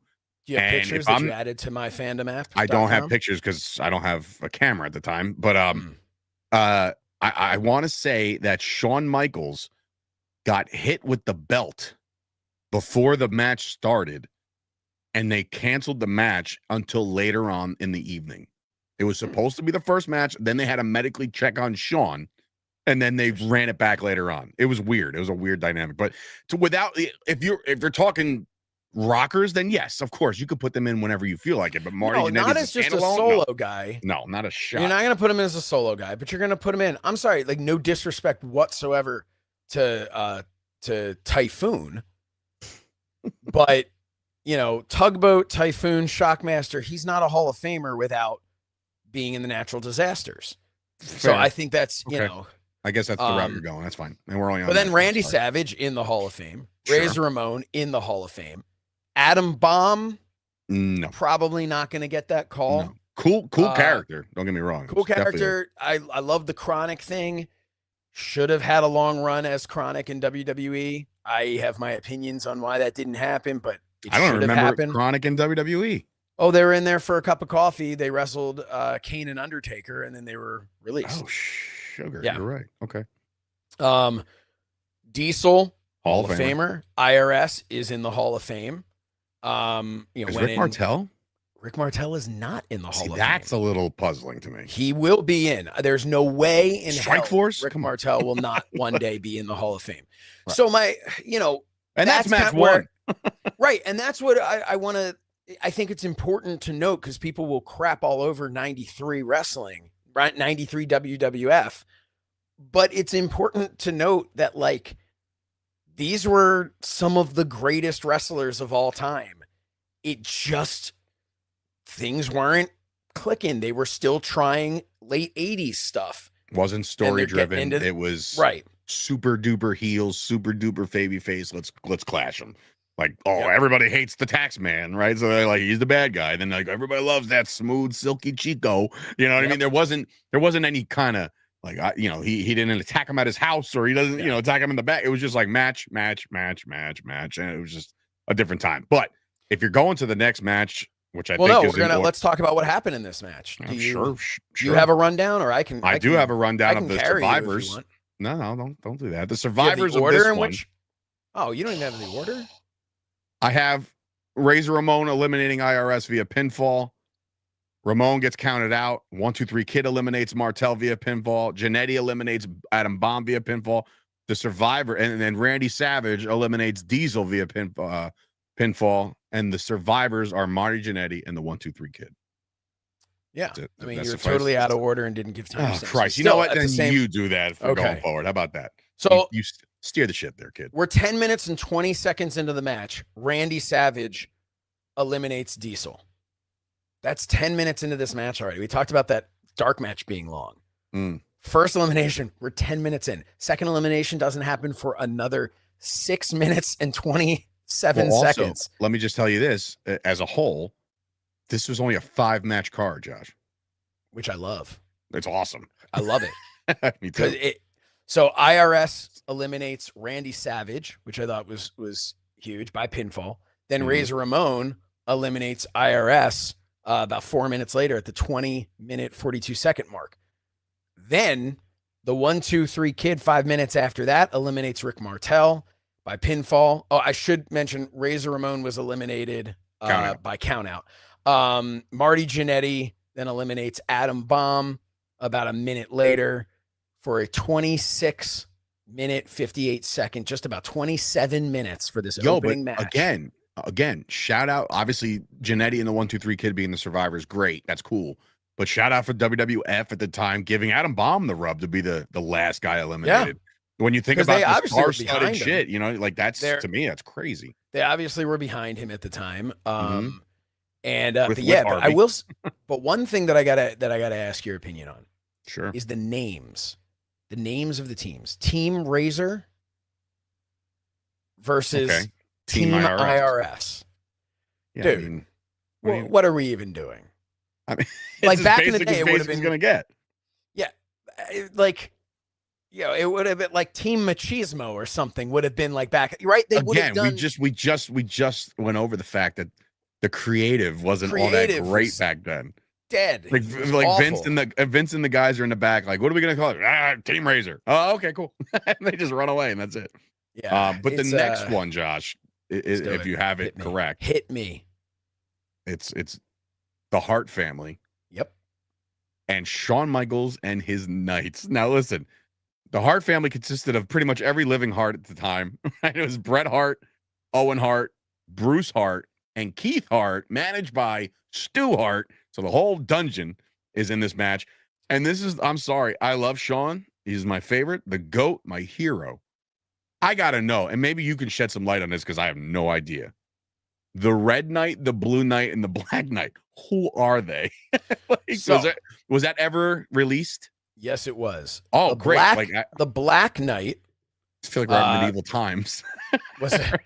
Do you have pictures that you added to my fandom app? I don't have pictures because I don't have a camera at the time. But I want to say that Shawn Michaels got hit with the belt before the match started, and they canceled the match until later on in the evening. It was supposed to be the first match. Then they had to medically check on Shawn, and then they ran it back later on. It was weird. It was a weird dynamic. But if you're talking Rockers, then yes, of course you could put them in whenever you feel like it. But Marty Jannetty, not as just a solo guy. No, not a shot. You're not going to put him in as a solo guy, but you're going to put him in. I'm sorry, like no disrespect whatsoever to Typhoon, but Tugboat, Typhoon, Shockmaster. He's not a Hall of Famer without being in the natural disasters. Fair. So I think that's I guess that's the route you're going. That's fine. And we're only on. But then Randy Savage in the Hall of Fame, Razor Ramon in the Hall of Fame. Adam Bomb, no, probably not going to get that call. No. Cool character. Don't get me wrong. Cool character. I love the Chronic thing. Should have had a long run as Chronic in WWE. I have my opinions on why that didn't happen, but I don't remember Chronic in WWE. Oh, they were in there for a cup of coffee. They wrestled Kane and Undertaker, and then they were released. Oh, sugar. Yeah. You're right. Okay. Diesel, Hall of Famer. IRS is in the Hall of Fame. Is Rick Martel? Rick Martel is not in the Hall of Fame. That's a little puzzling to me. He will be in. There's no way in Strike Force. Rick Martel will not one day be in the Hall of Fame. Right. So and that's match one. Right. And that's what I think it's important to note, because people will crap all over 93 wrestling, right? 93 WWF. But it's important to note that these were some of the greatest wrestlers of all time. It just, things weren't clicking. They were still trying late 80s stuff. Wasn't story driven. It was super duper heels, super duper baby face. Let's clash them. Everybody hates the tax man, right? So they're like, he's the bad guy. Then everybody loves that smooth, silky Chico. You know what I mean? There wasn't any kind of he didn't attack him at his house, or he doesn't, attack him in the back. It was just like match. And it was just a different time. But if you're going to the next match, which let's talk about what happened in this match. Do you have a rundown, or I do have a rundown of the survivors. No, don't do that. The survivors of this one. Oh, you don't even have the order? I have Razor Ramon eliminating IRS via pinfall. Ramon gets counted out. 1-2-3 Kid eliminates Martel via pinfall. Jannetty eliminates Adam Bomb via pinfall. The Survivor, and then Randy Savage eliminates Diesel via pinfall. And the survivors are Marty Jannetty and the 1-2-3 Kid. Yeah, I mean, you're totally out of order and didn't give time. Oh, Christ. You know what? Then you do that for going forward. How about that? So you steer the ship there, kid. We're 10 minutes and 20 seconds into the match. Randy Savage eliminates Diesel. That's 10 minutes into this match already. We talked about that dark match being long. First elimination, we're 10 minutes in. Second elimination doesn't happen for another 6 minutes and 27 seconds. Let me just tell you this, as a whole, this was only a 5-match card, Josh. Which I love. It's awesome. I love it. Me too. So IRS eliminates Randy Savage, which I thought was huge, by pinfall. Then Razor Ramon eliminates IRS about 4 minutes later at the 20-minute, 42-second mark. Then the 1, 2, 3 Kid 5 minutes after that eliminates Rick Martel by pinfall. Oh, I should mention Razor Ramon was eliminated by countout. Marty Jannetty then eliminates Adam Bomb about a minute later for a 26-minute, 58-second, just about 27 minutes for this opening match. Again, shout out. Obviously, Jannetty and the 1, 2, 3 Kid being the survivors, great. That's cool. But shout out for WWF at the time, giving Adam Bomb the rub to be the last guy eliminated. Yeah. When you think about this star-studded shit, you know, like that's, to me, that's crazy. They obviously were behind him at the time. But I will. But one thing that I gotta ask your opinion on, sure, is the names of the teams. Team Razor versus Team IRS. Yeah, dude, I mean, what are we even doing? I mean, like back in the day, it would have been going to get. Yeah, like, you know, it would have been like Team Machismo or something. Would have been like back, right? They would have done. We just went over the fact that the creative wasn't all that great back then. Dead. Like Vince and the guys are in the back. Like, what are we gonna call it? Team Razor. Oh, okay, cool. They just run away and that's it. Yeah. But the next one, Josh, if you have it correct, hit me. It's the Hart family. Yep. And Shawn Michaels and his Knights. Now listen, the Hart family consisted of pretty much every living Hart at the time. Right? It was Bret Hart, Owen Hart, Bruce Hart, and Keith Hart, managed by Stu Hart. So the whole dungeon is in this match. And this is, I'm sorry, I love Shawn. He's my favorite, the GOAT, my hero. I got to know, and maybe you can shed some light on this because I have no idea. The Red Knight, the Blue Knight, and the Black Knight, who are they? Was that ever released? Yes, it was. Oh, the great. The Black Knight. I feel like we're at medieval times. Was it?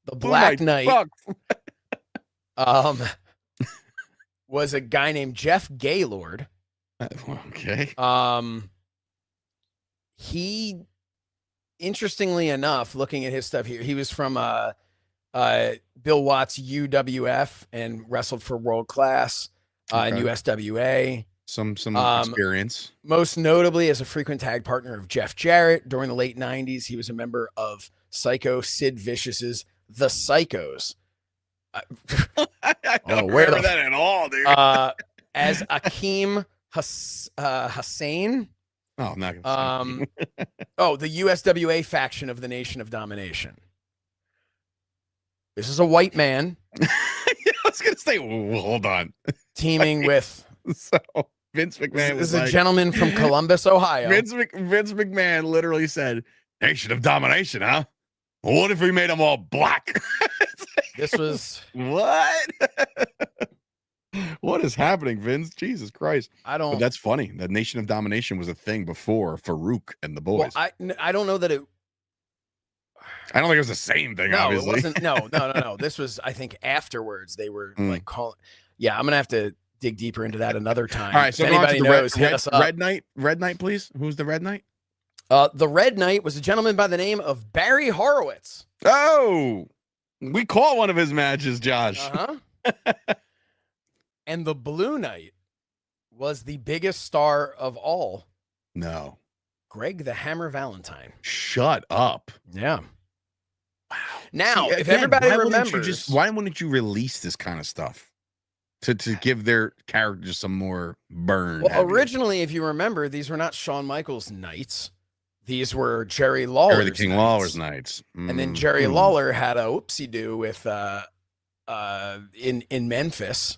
The Black Knight. Was a guy named Jeff Gaylord. Okay. He, interestingly enough, looking at his stuff here, he was from Bill Watts UWF and wrestled for World Class in USWA. Some experience. Most notably as a frequent tag partner of Jeff Jarrett during the late 90s. He was a member of Psycho Sid Vicious's The Psychos. I don't remember that at all, dude. As Akeem Hussein. Oh, I'm not gonna the USWA faction of the Nation of Domination. This is a white man. I was gonna say, hold on. Teaming with Vince McMahon. This is a gentleman from Columbus, Ohio. Vince McMahon literally said, "Nation of Domination, huh? Well, what if we made them all black?" This was what? What is happening, Vince? Jesus Christ! But that's funny. The Nation of Domination was a thing before Farouk and the boys. Well, I don't know that it. I don't think it was the same thing. No, obviously. It wasn't. No. This was, I think, afterwards they were like calling. Yeah, I'm gonna have to dig deeper into that another time. All right. So if anybody knows, hit us up. Red Knight, please. Who's the Red Knight? The Red Knight was a gentleman by the name of Barry Horowitz. Oh, we caught one of his matches, Josh. And the Blue Knight was the biggest star of all. No. Greg the Hammer Valentine. Shut up. Yeah. Wow. Now, if everybody remembers, why wouldn't you release this kind of stuff to give their characters some more burn? Well, originally, if you remember, these were not Shawn Michaels Knights. These were Jerry Lawler's the King Lawler's Knights. And then Jerry Lawler had a whoopsie-doo with in Memphis,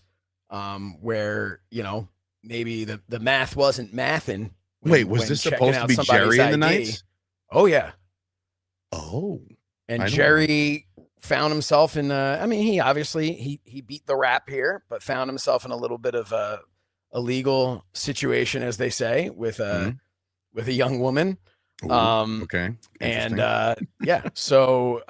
where, you know, maybe the math wasn't mathing. Wait, was this supposed to be Jerry and the Knights? Oh, yeah. Oh. And Jerry found himself in I mean, he obviously he beat the rap here, but found himself in a little bit of a legal situation, as they say, with a young woman. Ooh, okay. And yeah, so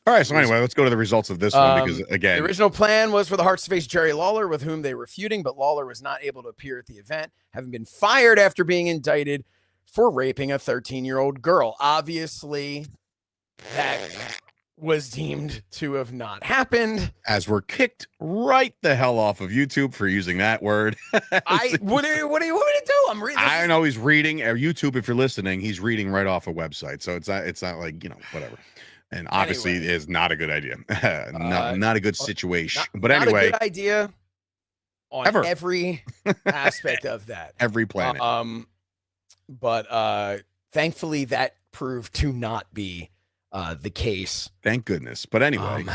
all right, so anyway, let's go to the results of this one, because again, the original plan was for the Hearts to face Jerry Lawler, with whom they were feuding, but Lawler was not able to appear at the event, having been fired after being indicted for raping a 13-year-old girl. Obviously, that was deemed to have not happened, as we're kicked right the hell off of YouTube for using that word. What do you want me to do? I'm reading. I know he's reading YouTube. If you're listening, he's reading right off a website, so it's not like, whatever. And obviously, Anyway, is not a good idea. Not a good situation. But not anyway, a good idea on every aspect of that, every planet. But thankfully, that proved to not be the case. Thank goodness. But anyway,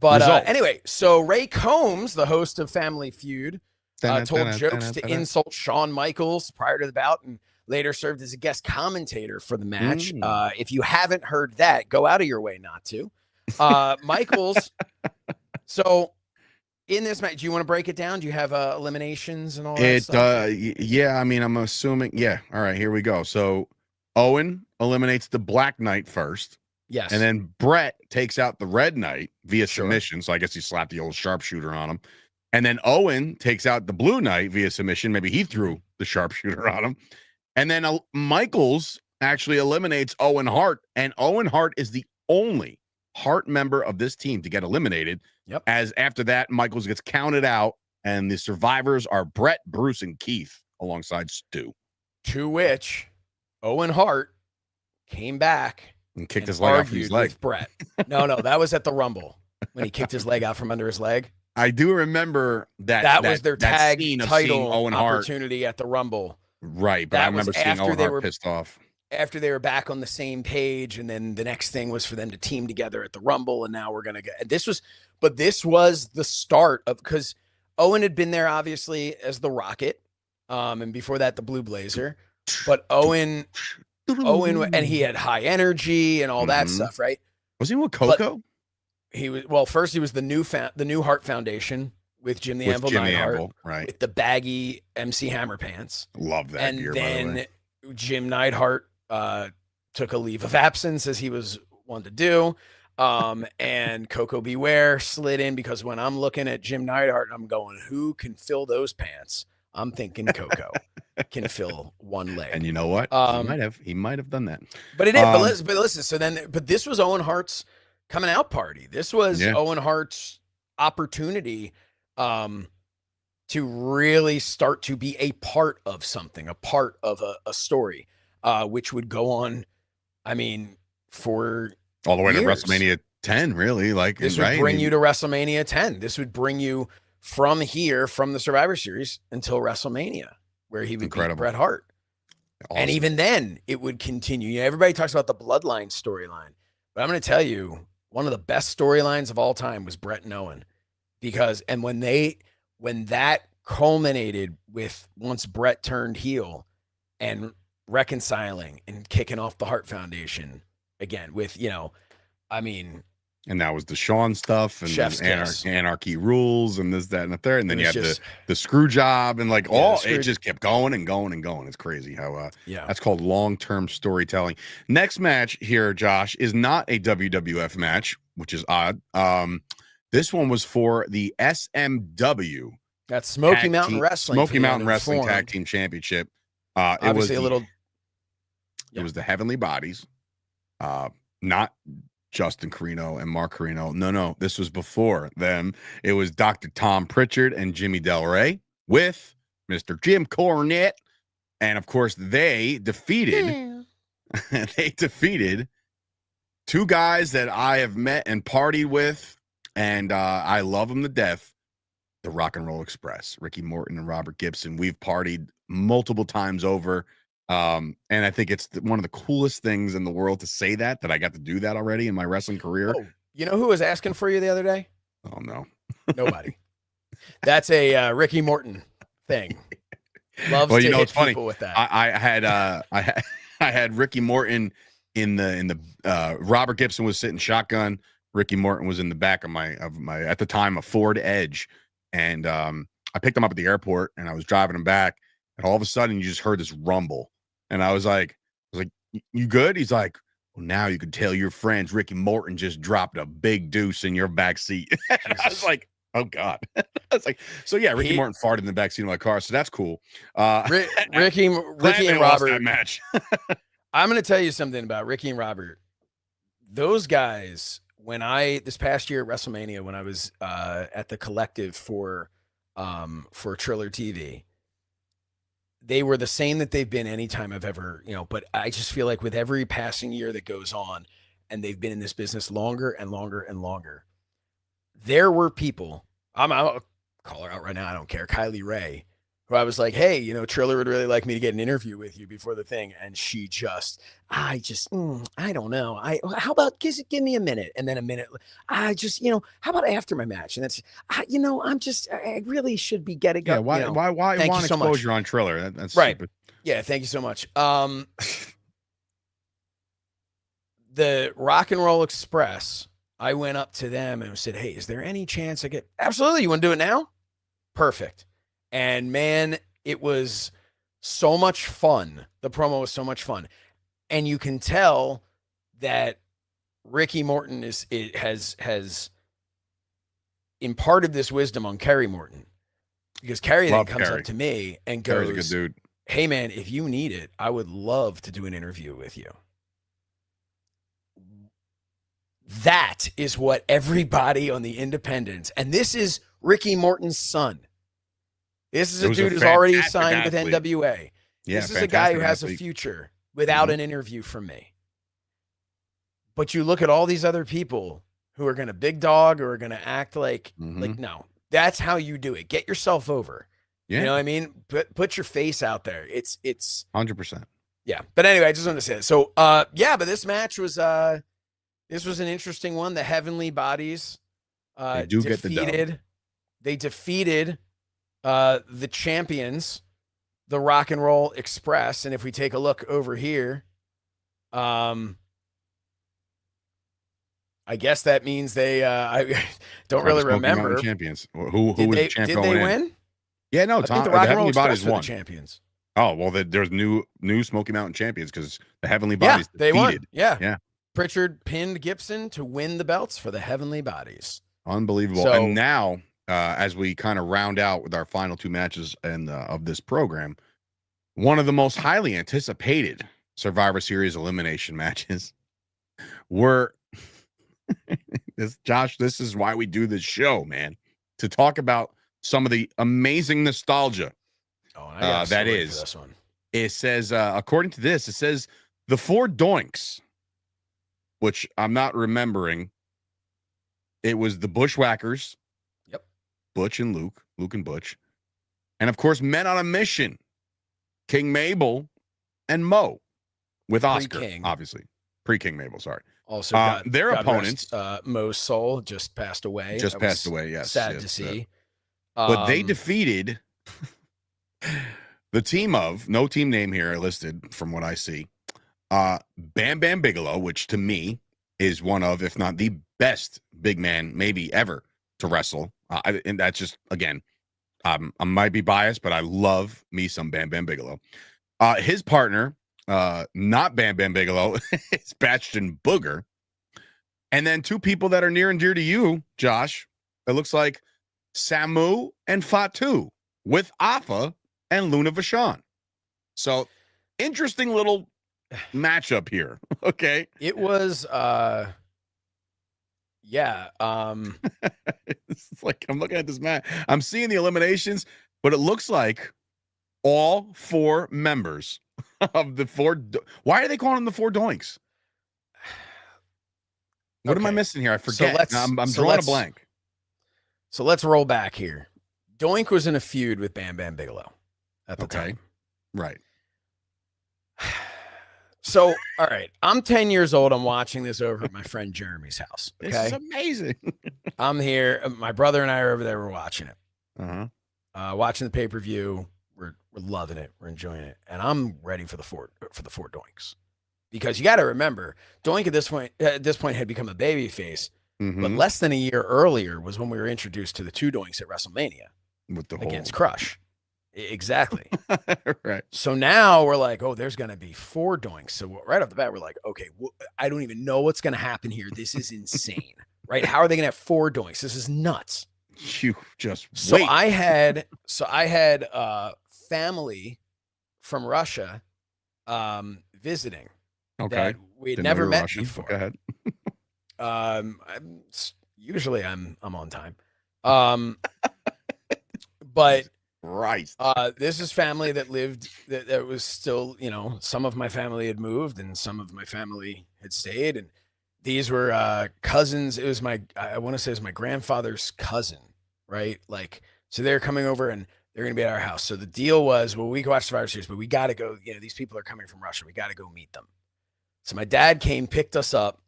anyway, so Ray Combs, the host of Family Feud, told jokes to insult Shawn Michaels prior to the bout, and later served as a guest commentator for the match. If you haven't heard that, go out of your way not to. Michaels. So in this match, do you want to break it down? Do you have eliminations and all that stuff? Yeah, I mean, I'm assuming. Yeah. All right, here we go. So Owen eliminates the Black Knight first. Yes. And then Brett takes out the Red Knight via submission. So I guess he slapped the old sharpshooter on him. And then Owen takes out the Blue Knight via submission. Maybe he threw the sharpshooter on him. And then Michaels actually eliminates Owen Hart. And Owen Hart is the only Hart member of this team to get eliminated. Yep. As after that, Michaels gets counted out. And the survivors are Brett, Bruce, and Keith alongside Stu. To which Owen Hart came back and kicked his leg off his leg. With Brett. No, that was at the Rumble when he kicked his leg out from under his leg. I do remember that. That was their tag title Owen opportunity Hart at the Rumble. Right, but I remember seeing Owen Hart pissed off. After they were back on the same page, and then the next thing was for them to team together at the Rumble, and now we're going to get... This was the start of... Because Owen had been there, obviously, as the Rocket, and before that, the Blue Blazer. But Owen, and he had high energy and all that stuff, right? Was he with Coco? He was... first he was the new Hart Foundation, with Jim the Anvil Neidhart, right? With the baggy MC Hammer pants. Love that and gear, then by the way. Jim Neidhart took a leave of absence, as he was wanted to do. And Coco Beware slid in, because when I'm looking at Jim Neidhart, I'm going, who can fill those pants? I'm thinking Coco can fill one leg. And you know what? He might have done that. But it is. But listen. So then, but this was Owen Hart's coming out party. This was Owen Hart's opportunity to really start to be a part of something, a part of a story, which would go on, I mean, for all the way years. to WrestleMania 10, really. Like, this would bring you to WrestleMania 10. This would bring you from here, from the Survivor Series, until WrestleMania, where he would beat Bret Hart. Awesome. And even then, it would continue. You know, everybody talks about the Bloodline storyline, but I'm going to tell you, one of the best storylines of all time was Bret and Owen. Because, and when that culminated with, once Bret turned heel and reconciling and kicking off the Hart Foundation again with, I mean. And that was the Shawn stuff and Anarchy Rules and this, that, and the third. And then you had the screw job and like it just kept going and going and going. It's crazy how, that's called long-term storytelling. Next match here, Josh, is not a WWF match, which is odd. This one was for the SMW. That's Smoky Mountain Wrestling. Smoky Mountain Wrestling Tag Team Championship. It was the Heavenly Bodies, not Justin Carino and Mark Carino. No, this was before them. It was Dr. Tom Pritchard and Jimmy Del Rey with Mr. Jim Cornette, and of course they defeated two guys that I have met and partied with, and I love them to death. The Rock and Roll Express, Ricky Morton and Robert Gibson. We've partied multiple times over. And I think it's one of the coolest things in the world to say that I got to do that already in my wrestling career. Oh, you know who was asking for you the other day? Oh, no. Nobody. That's a Ricky Morton thing. Loves to hit people with that. I had Ricky Morton in the Robert Gibson was sitting shotgun. Ricky Morton was in the back of my at the time a Ford Edge, and I picked him up at the airport and I was driving him back, and all of a sudden you just heard this rumble, and I was like, "You good?" He's like, "Well, now you can tell your friends Ricky Morton just dropped a big deuce in your back seat." I was like, "Oh God!" I was like, "So yeah, Ricky Morton farted in the back seat of my car, so that's cool." Ricky and Robert that match. I'm going to tell you something about Ricky and Robert. Those guys, when this past year at WrestleMania, when I was at the Collective for Triller TV, they were the same that they've been anytime I've ever, but I just feel like with every passing year that goes on, and they've been in this business longer and longer and longer, there were people, I'll call her out right now, I don't care, Kylie Ray, who I was like, hey, Triller would really like me to get an interview with you before the thing. And she I don't know. How about give me a minute? And then a minute. How about after my match? And that's, I really should be getting up. Why want exposure on Triller? That's right. Stupid. Yeah. Thank you so much. The Rock and Roll Express, I went up to them and said, hey, is there any chance I get, absolutely. You want to do it now? Perfect. And man, it was so much fun. The promo was so much fun. And you can tell that Ricky Morton has imparted this wisdom on Kerry Morton. Because Kerry then comes up to me and goes, Kerry's a good dude. Hey man, if you need it, I would love to do an interview with you. That is what everybody on the independents, and this is Ricky Morton's son. This is a dude who's already signed with NWA. Yeah, this is a guy who has a future without an interview from me. But you look at all these other people who are going to big dog or are going to act like no, that's how you do it. Get yourself over. Yeah. You know what I mean? Put your face out there. It's 100%. Yeah. But anyway, I just wanted to say that. So, but this match was, this was an interesting one. The Heavenly Bodies, they do get the dub. They defeated the champions, the Rock and Roll Express. And if we take a look over here, I guess that means they I don't really remember. Champions. Who was the champ did going they win? Yeah, no, I think the Rock and Roll Express were won. the champions. Oh, well, there's new Smoky Mountain champions because the Heavenly Bodies they defeated. Won. Yeah. Pritchard pinned Gibson to win the belts for the Heavenly Bodies. Unbelievable. So, and now, as we kind of round out with our final two matches of this program, one of the most highly anticipated Survivor Series elimination matches were Josh, this is why we do this show, man, to talk about some of the amazing nostalgia that is. This one. It says, according to this, it says the four Doinks, which I'm not remembering. It was the Bushwhackers. Yep. Butch and Luke and Butch. And of course, Men on a Mission, King Mabel and Mo with Oscar, obviously. Pre-King Mabel, sorry. Also, their opponents. Mo's soul just passed away. Yes. Sad to see. But they defeated the team of, no team name here listed from what I see, Bam Bam Bigelow, which to me is one of, if not the best big man maybe ever to wrestle. And that's just, again, I might be biased, but I love me some Bam Bam Bigelow. His partner, not Bam Bam Bigelow, is Bastion Booger. And then two people that are near and dear to you, Josh, it looks like Samu and Fatu with Afa and Luna Vachon. So interesting little matchup here. Okay. It was it's like I'm looking at this match. I'm seeing the eliminations, but it looks like all four members of the four. Why are they calling them the four Doinks? What am I missing here? I forget. So I'm drawing a blank. So let's roll back here. Doink was in a feud with Bam Bam Bigelow at the time. Right. So, all right. I'm 10 years old. I'm watching this over at my friend Jeremy's house. Okay. This is amazing. I'm here. My brother and I are over there. We're watching it. Watching the pay-per-view. We're loving it. We're enjoying it. And I'm ready for the four Doinks. because you got to remember, Doink at this point had become a baby face, but less than a year earlier was when we were introduced to the two Doinks at WrestleMania with the against Crush. Exactly. Right. So now we're like, oh, there's going to be 4 Doinks. So right off the bat, we're like, okay, I don't even know what's going to happen here. This is insane, right? How are they going to have 4 Doinks? This is nuts. You just so wait. I had family from Russia visiting. Okay. That we'd Didn't never met Russian. before. Go ahead. Usually I'm on time. But right. This is family that lived that was still, some of my family had moved and some of my family had stayed, and these were cousins. It was I want to say it was my grandfather's cousin, right? Like, so they're coming over and they're gonna be at our house. So the deal was, well, we can watch Survivor Series, but we gotta go, these people are coming from Russia. We gotta go meet them. So my dad came, picked us up,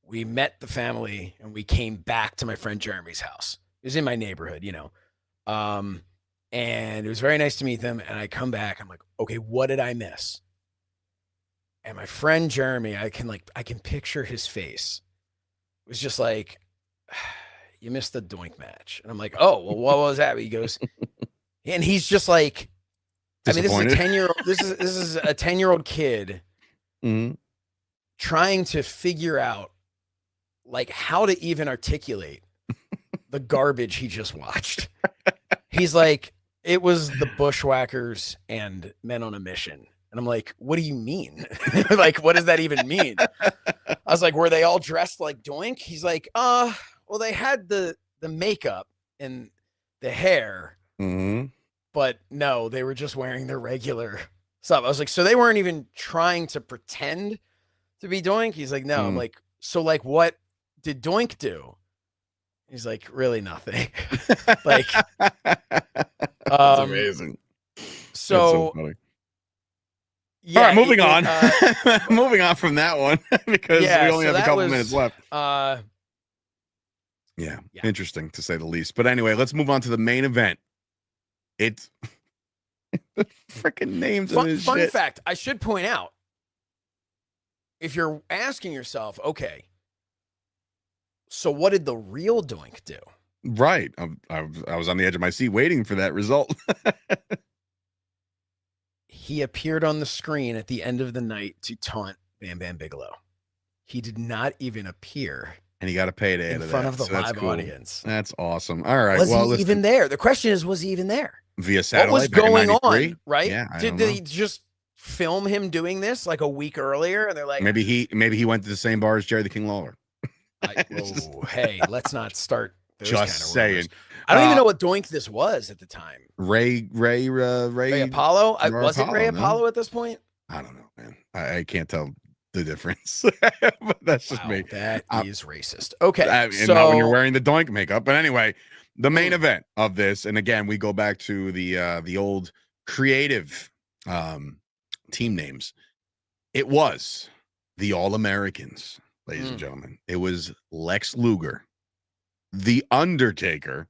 we met the family, and we came back to my friend Jeremy's house. It was in my neighborhood, and it was very nice to meet them. And I come back, I'm like, okay, what did I miss? And my friend Jeremy, I can picture his face. It was just like, you missed the Doink match. And I'm like, oh, well, what was that? He goes, and he's just like, I mean, this is a 10-year-old, this is a 10-year-old kid trying to figure out like how to even articulate the garbage he just watched. He's like, it was the Bushwhackers and Men on a Mission. And I'm like, what do you mean? Like, what does that even mean? I was like, were they all dressed like Doink? He's like, well, they had the makeup and the hair, but no, they were just wearing their regular stuff. I was like, so they weren't even trying to pretend to be Doink? He's like, no. I'm like, so like, what did Doink do? He's like, really nothing. Like, that's amazing. So funny. Yeah, all right, moving on. Moving on from that one because we only have a couple minutes left. Yeah, interesting to say the least. But anyway, let's move on to the main event. It's the freaking names of this fun shit. fact, I should point out, if you're asking yourself, okay, so what did the real Doink do? Right. I was on the edge of my seat waiting for that result. He appeared on the screen at the end of the night to taunt Bam Bam Bigelow. He did not even appear. And he got a payday in front of the live audience. That's awesome. All right. Was he even there? The question is, was he even there? Via satellite? What was going on, right? Yeah, did they just film him doing this like a week earlier? And they're like, maybe he went to the same bar as Jerry the King Lawler. Hey, let's not start those just kind of saying. Rumors. I don't even know what Doink this was at the time. Ray Apollo? Was it Ray Apollo at this point? I don't know, man. I can't tell the difference. But that's just me. That is racist. Okay. And not when you're wearing the Doink makeup. But anyway, the main event of this, and again, we go back to the old creative team names. It was the All-Americans, ladies and gentlemen. It was Lex Luger, The Undertaker,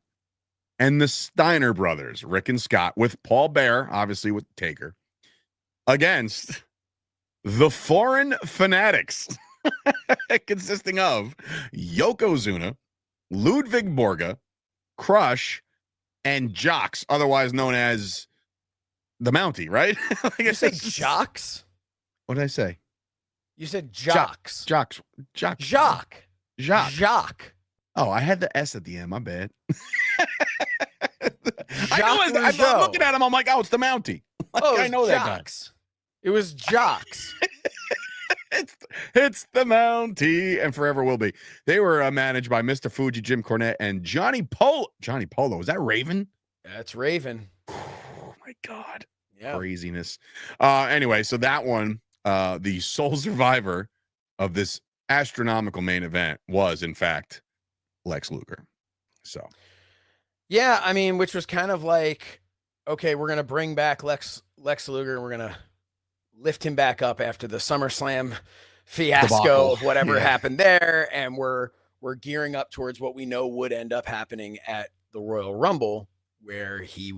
and the Steiner brothers, Rick and Scott, with Paul Bear, obviously with Taker, against the Foreign Fanatics, consisting of Yokozuna, Ludwig Borga, Crush, and Jocks, otherwise known as the Mountie, right? You say Jocks? What did I say? You said Jocks. Jocks. Jock. Oh, I had the S at the end. My bad. I'm looking at him. I'm like, oh, it's the Mountie. Like, I know that guy. It was Jocks. It's the Mountie, and forever will be. They were managed by Mr. Fuji, Jim Cornette, and Johnny Polo. Johnny Polo. Is that Raven? That's Raven. Oh my God. Yeah. Craziness. Anyway, so that one, the sole survivor of this astronomical main event was, in fact, Lex Luger. So, yeah, I mean, which was kind of like, okay, we're gonna bring back Lex Luger, and we're gonna lift him back up after the SummerSlam fiasco of whatever happened there, and we're gearing up towards what we know would end up happening at the Royal Rumble, where he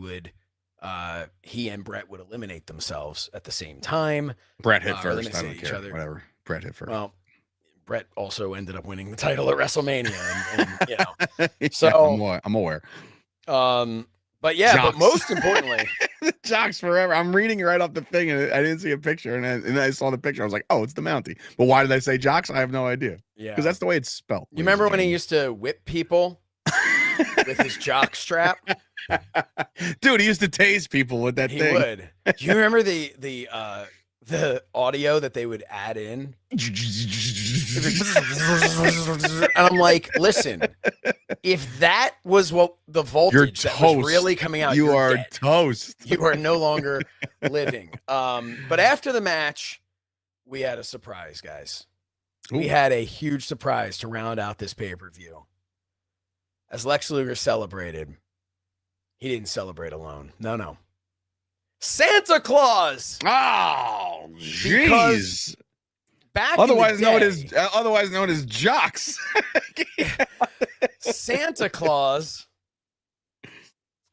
and Brett would eliminate themselves at the same time. Brett hit first. I don't care. Whatever. Brett hit first. Well, Brett also ended up winning the title at WrestleMania, and you know, Yeah, so I'm aware. But yeah, Jocks. but most importantly, Jocks forever. I'm reading it right off the thing, and I didn't see a picture, and I saw the picture. I was like, oh, it's the Mountie. But why did I say Jocks? I have no idea. yeah, because that's the way it's spelled. You remember when he used to whip people with his jock strap? Dude, he used to tase people with that thing. He would. Do you remember the audio that they would add in? And I'm like, listen, if that was what the voltage that was really coming out, you are dead. Toast. You are no longer living. But after the match, we had a surprise, guys. Ooh. We had a huge surprise to round out this pay-per-view. As Lex Luger celebrated, he didn't celebrate alone. No. Santa Claus. Oh, jeez. Otherwise known as Jocks. Santa Claus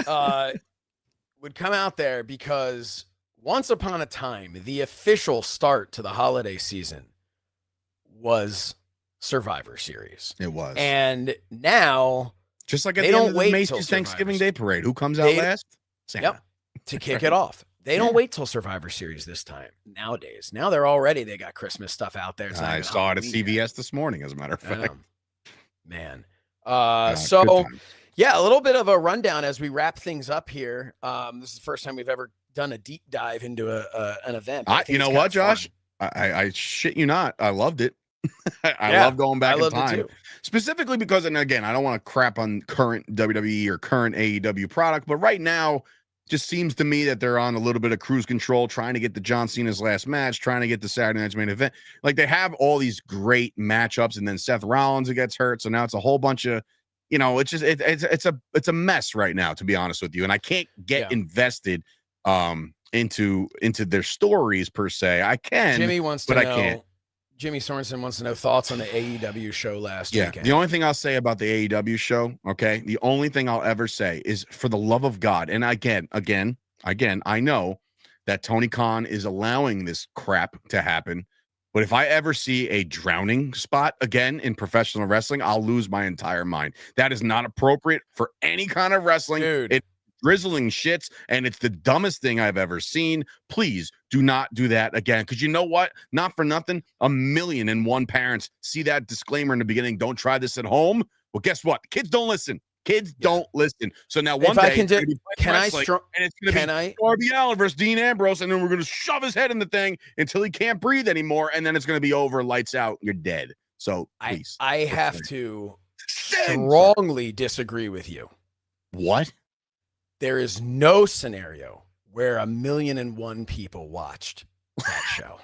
would come out there because once upon a time, the official start to the holiday season was Survivor Series. It was. And now, just like at the end of the Macy's Thanksgiving Day Parade, who comes out last? Santa. Yep, to kick it off. They don't wait till Survivor Series this time nowadays. Now they got Christmas stuff out there. I saw it at CVS this morning, as a matter of fact. Man. So, yeah, a little bit of a rundown as we wrap things up here. This is the first time we've ever done a deep dive into an event. You know what, Josh? I shit you not. I loved it. I love going back in time. Specifically because, and again, I don't want to crap on current WWE or current AEW product, but right now, just seems to me that they're on a little bit of cruise control, trying to get the John Cena's last match, trying to get the Saturday Night's main event. Like, they have all these great matchups, and then Seth Rollins gets hurt, so now it's a whole bunch of, it's just it's a mess right now, to be honest with you. And I can't get invested into their stories per se. I can, Jimmy wants to know. I can't. Jimmy Sorensen wants to know thoughts on the AEW show last weekend. The only thing I'll say about the AEW show, okay, the only thing I'll ever say is, for the love of God, and again, I know that Tony Khan is allowing this crap to happen, but if I ever see a drowning spot again in professional wrestling, I'll lose my entire mind. That is not appropriate for any kind of wrestling. Dude. It's drizzling shits, and it's the dumbest thing I've ever seen. Please do not do that again, because you know what? Not for nothing, 1,000,001 parents see that disclaimer in the beginning. Don't try this at home. Well, guess what? Kids don't listen. Kids don't listen. So now one day, and it's going to be Darby Allin versus Dean Ambrose, and then we're going to shove his head in the thing until he can't breathe anymore, and then it's going to be over, lights out, you're dead. So please. I have to strongly disagree with you. What? There is no scenario where 1,000,001 people watched that show.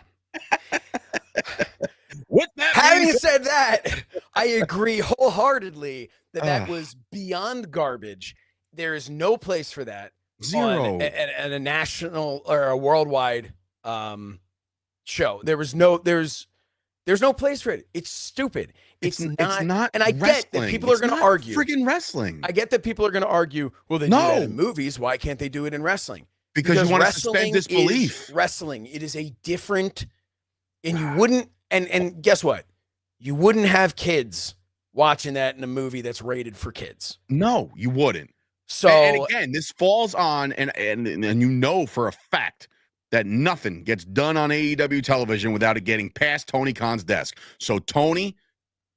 Having said that, I agree wholeheartly that was beyond garbage. There is no place for that. Zero. At a national or a worldwide show. There's no place for it. It's stupid. It's not, and I get that people are going to argue. Friggin' wrestling. I get that people are going to argue. Well, they do that in movies. Why can't they do it in wrestling? Because you want to suspend disbelief. Wrestling. It is a different, and you wouldn't. And guess what? You wouldn't have kids watching that in a movie that's rated for kids. No, you wouldn't. So, and again, this falls on, and you know for a fact that nothing gets done on AEW television without it getting past Tony Khan's desk. So Tony,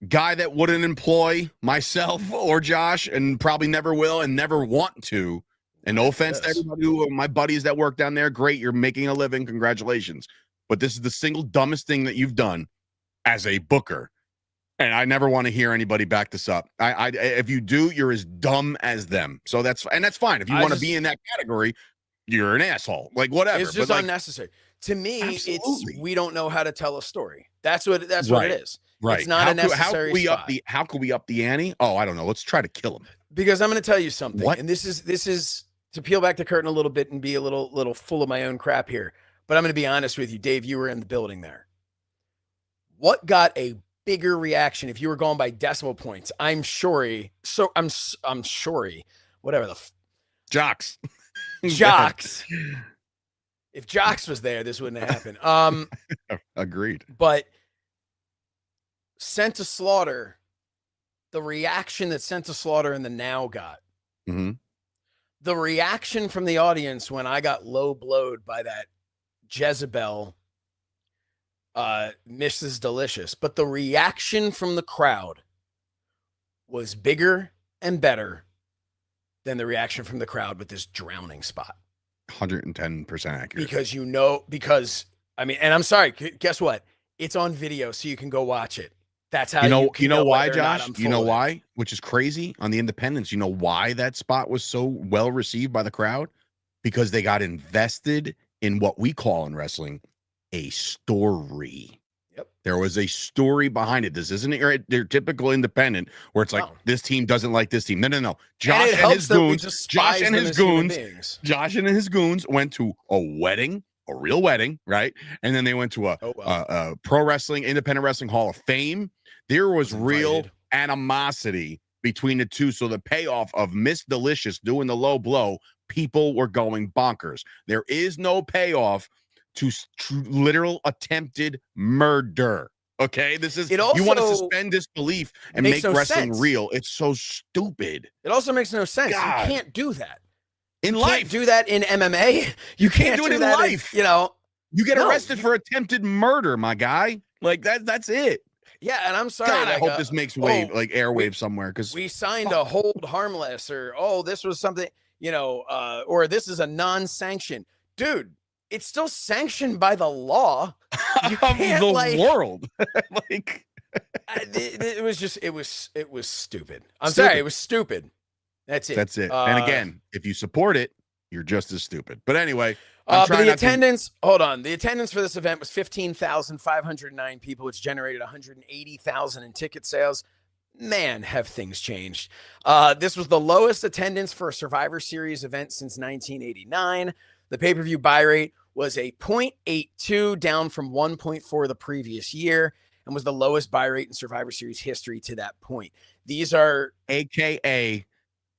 guy that wouldn't employ myself or Josh, and probably never will and never want to. And no offense to everybody my buddies that work down there. Great, you're making a living. Congratulations. But this is the single dumbest thing that you've done as a booker. And I never want to hear anybody back this up. If you do, you're as dumb as them. So that's fine. If you want to be in that category, you're an asshole. Like, whatever. It's just unnecessary. To me, it's we don't know how to tell a story. That's what it is. Right. It's not a necessary spot. How can we up the ante? Oh, I don't know. Let's try to kill him. Because I'm going to tell you something. What? And this is to peel back the curtain a little bit and be a little full of my own crap here. But I'm going to be honest with you, Dave. You were in the building there. What got a bigger reaction if you were going by decimal points? I'm sorry. So I'm sorry. Whatever the Jocks. Jocks. If Jocks was there, this wouldn't have happened. Agreed. But Sent to Slaughter, the reaction that Sent to Slaughter and the Now got, the reaction from the audience when I got low blowed by that Jezebel, Mrs. Delicious, but the reaction from the crowd was bigger and better than the reaction from the crowd with this drowning spot. 110% accurate. Because I mean, and I'm sorry, guess what? It's on video, so you can go watch it. That's how you know why, Josh? You know why? Which is crazy on the independents. You know why that spot was so well received by the crowd? Because they got invested in what we call in wrestling a story. Yep. There was a story behind it. This isn't their typical independent where it's like this team doesn't like this team. No. Josh and his goons went to a wedding, a real wedding, right? And then they went to a pro wrestling, independent wrestling hall of fame. There was real animosity between the two. So the payoff of Miss Delicious doing the low blow, people were going bonkers. There is no payoff to literal attempted murder. Okay, this is you want to suspend disbelief and make wrestling real. It's so stupid. It also makes no sense. God. You can't do that in life. Can't do that in MMA. You can't do it in life. You get arrested for attempted murder, my guy. Like that's it. Yeah, and I'm sorry. God, I hope this makes airwaves somewhere because we signed a hold harmless, or this was something, or this is a non-sanction, dude. It's still sanctioned by the law of the world. It was stupid. I'm sorry, it was stupid. That's it. And again, if you support it, you're just as stupid. But anyway, but the attendance, hold on. The attendance for this event was 15,509 people, which generated 180,000 in ticket sales. Man, have things changed. This was the lowest attendance for a Survivor Series event since 1989. The pay-per-view buy rate was a 0.82, down from 1.4 the previous year, and was the lowest buy rate in Survivor Series history to that point. These are AKA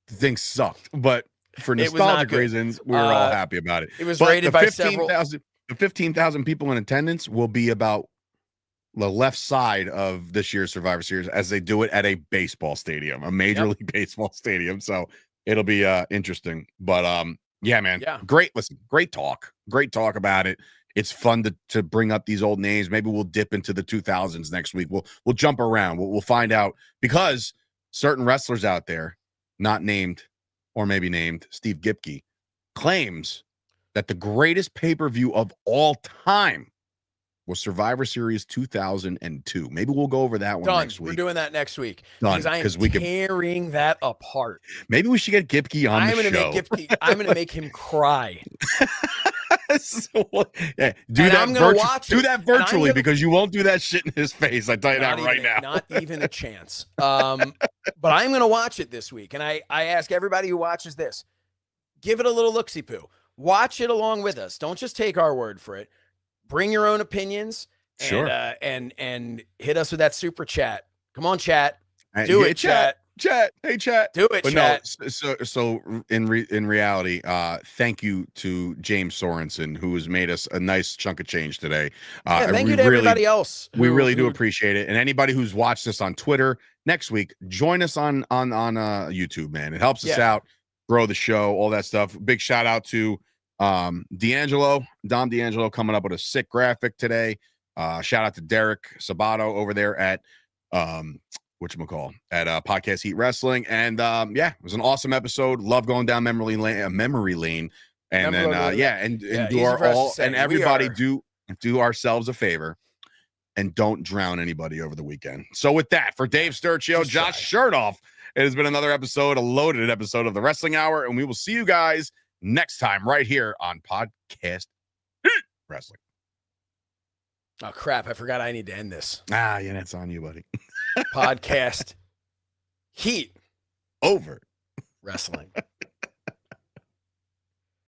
things sucked, but for nostalgic reasons, we were all happy about it. It was rated by 15,000. The 15,000 people in attendance will be about the left side of this year's Survivor Series as they do it at a baseball stadium, a Major League Baseball stadium. So it'll be interesting. But yeah, man, great. Listen, great talk about it. It's fun to bring up these old names. Maybe we'll dip into the 2000s next week. We'll jump around. We'll find out, because certain wrestlers out there, not named or maybe named, Steve Gipke, claims that the greatest pay-per-view of all time was Survivor Series 2002. Maybe we'll go over that one next week. We're doing that next week. Because we can tearing that apart. Maybe we should get Gipke on the show. I'm going to make him cry. Do that virtually, because you won't do that shit in his face. I tell you that right now. Not even a chance. But I'm going to watch it this week. And I ask everybody who watches this, give it a little look-see-poo. Watch it along with us. Don't just take our word for it. Bring your own opinions. Sure. And hit us with that super chat. Come on, chat. Do it, chat. Chat. Hey, chat. Do it, chat. No, so in reality, thank you to James Sorensen, who has made us a nice chunk of change today. Thank you to everybody else. We really do appreciate it. And anybody who's watched this on Twitter, next week, join us on YouTube, man. It helps us out, grow the show, all that stuff. Big shout out to Dom D'Angelo, coming up with a sick graphic today. Shout out to Derek Sabato over there at Podcast Heat Wrestling. And it was an awesome episode. Love going down memory lane. And everybody do ourselves a favor and don't drown anybody over the weekend. So with that, for Dave Sturchio, Josh Shernoff, it has been another episode, a loaded episode of the Wrestling Hour, and we will see you guys next time right here on Podcast Wrestling. Oh, crap. I forgot I need to end this. That's on you, buddy. Podcast Heat over Wrestling.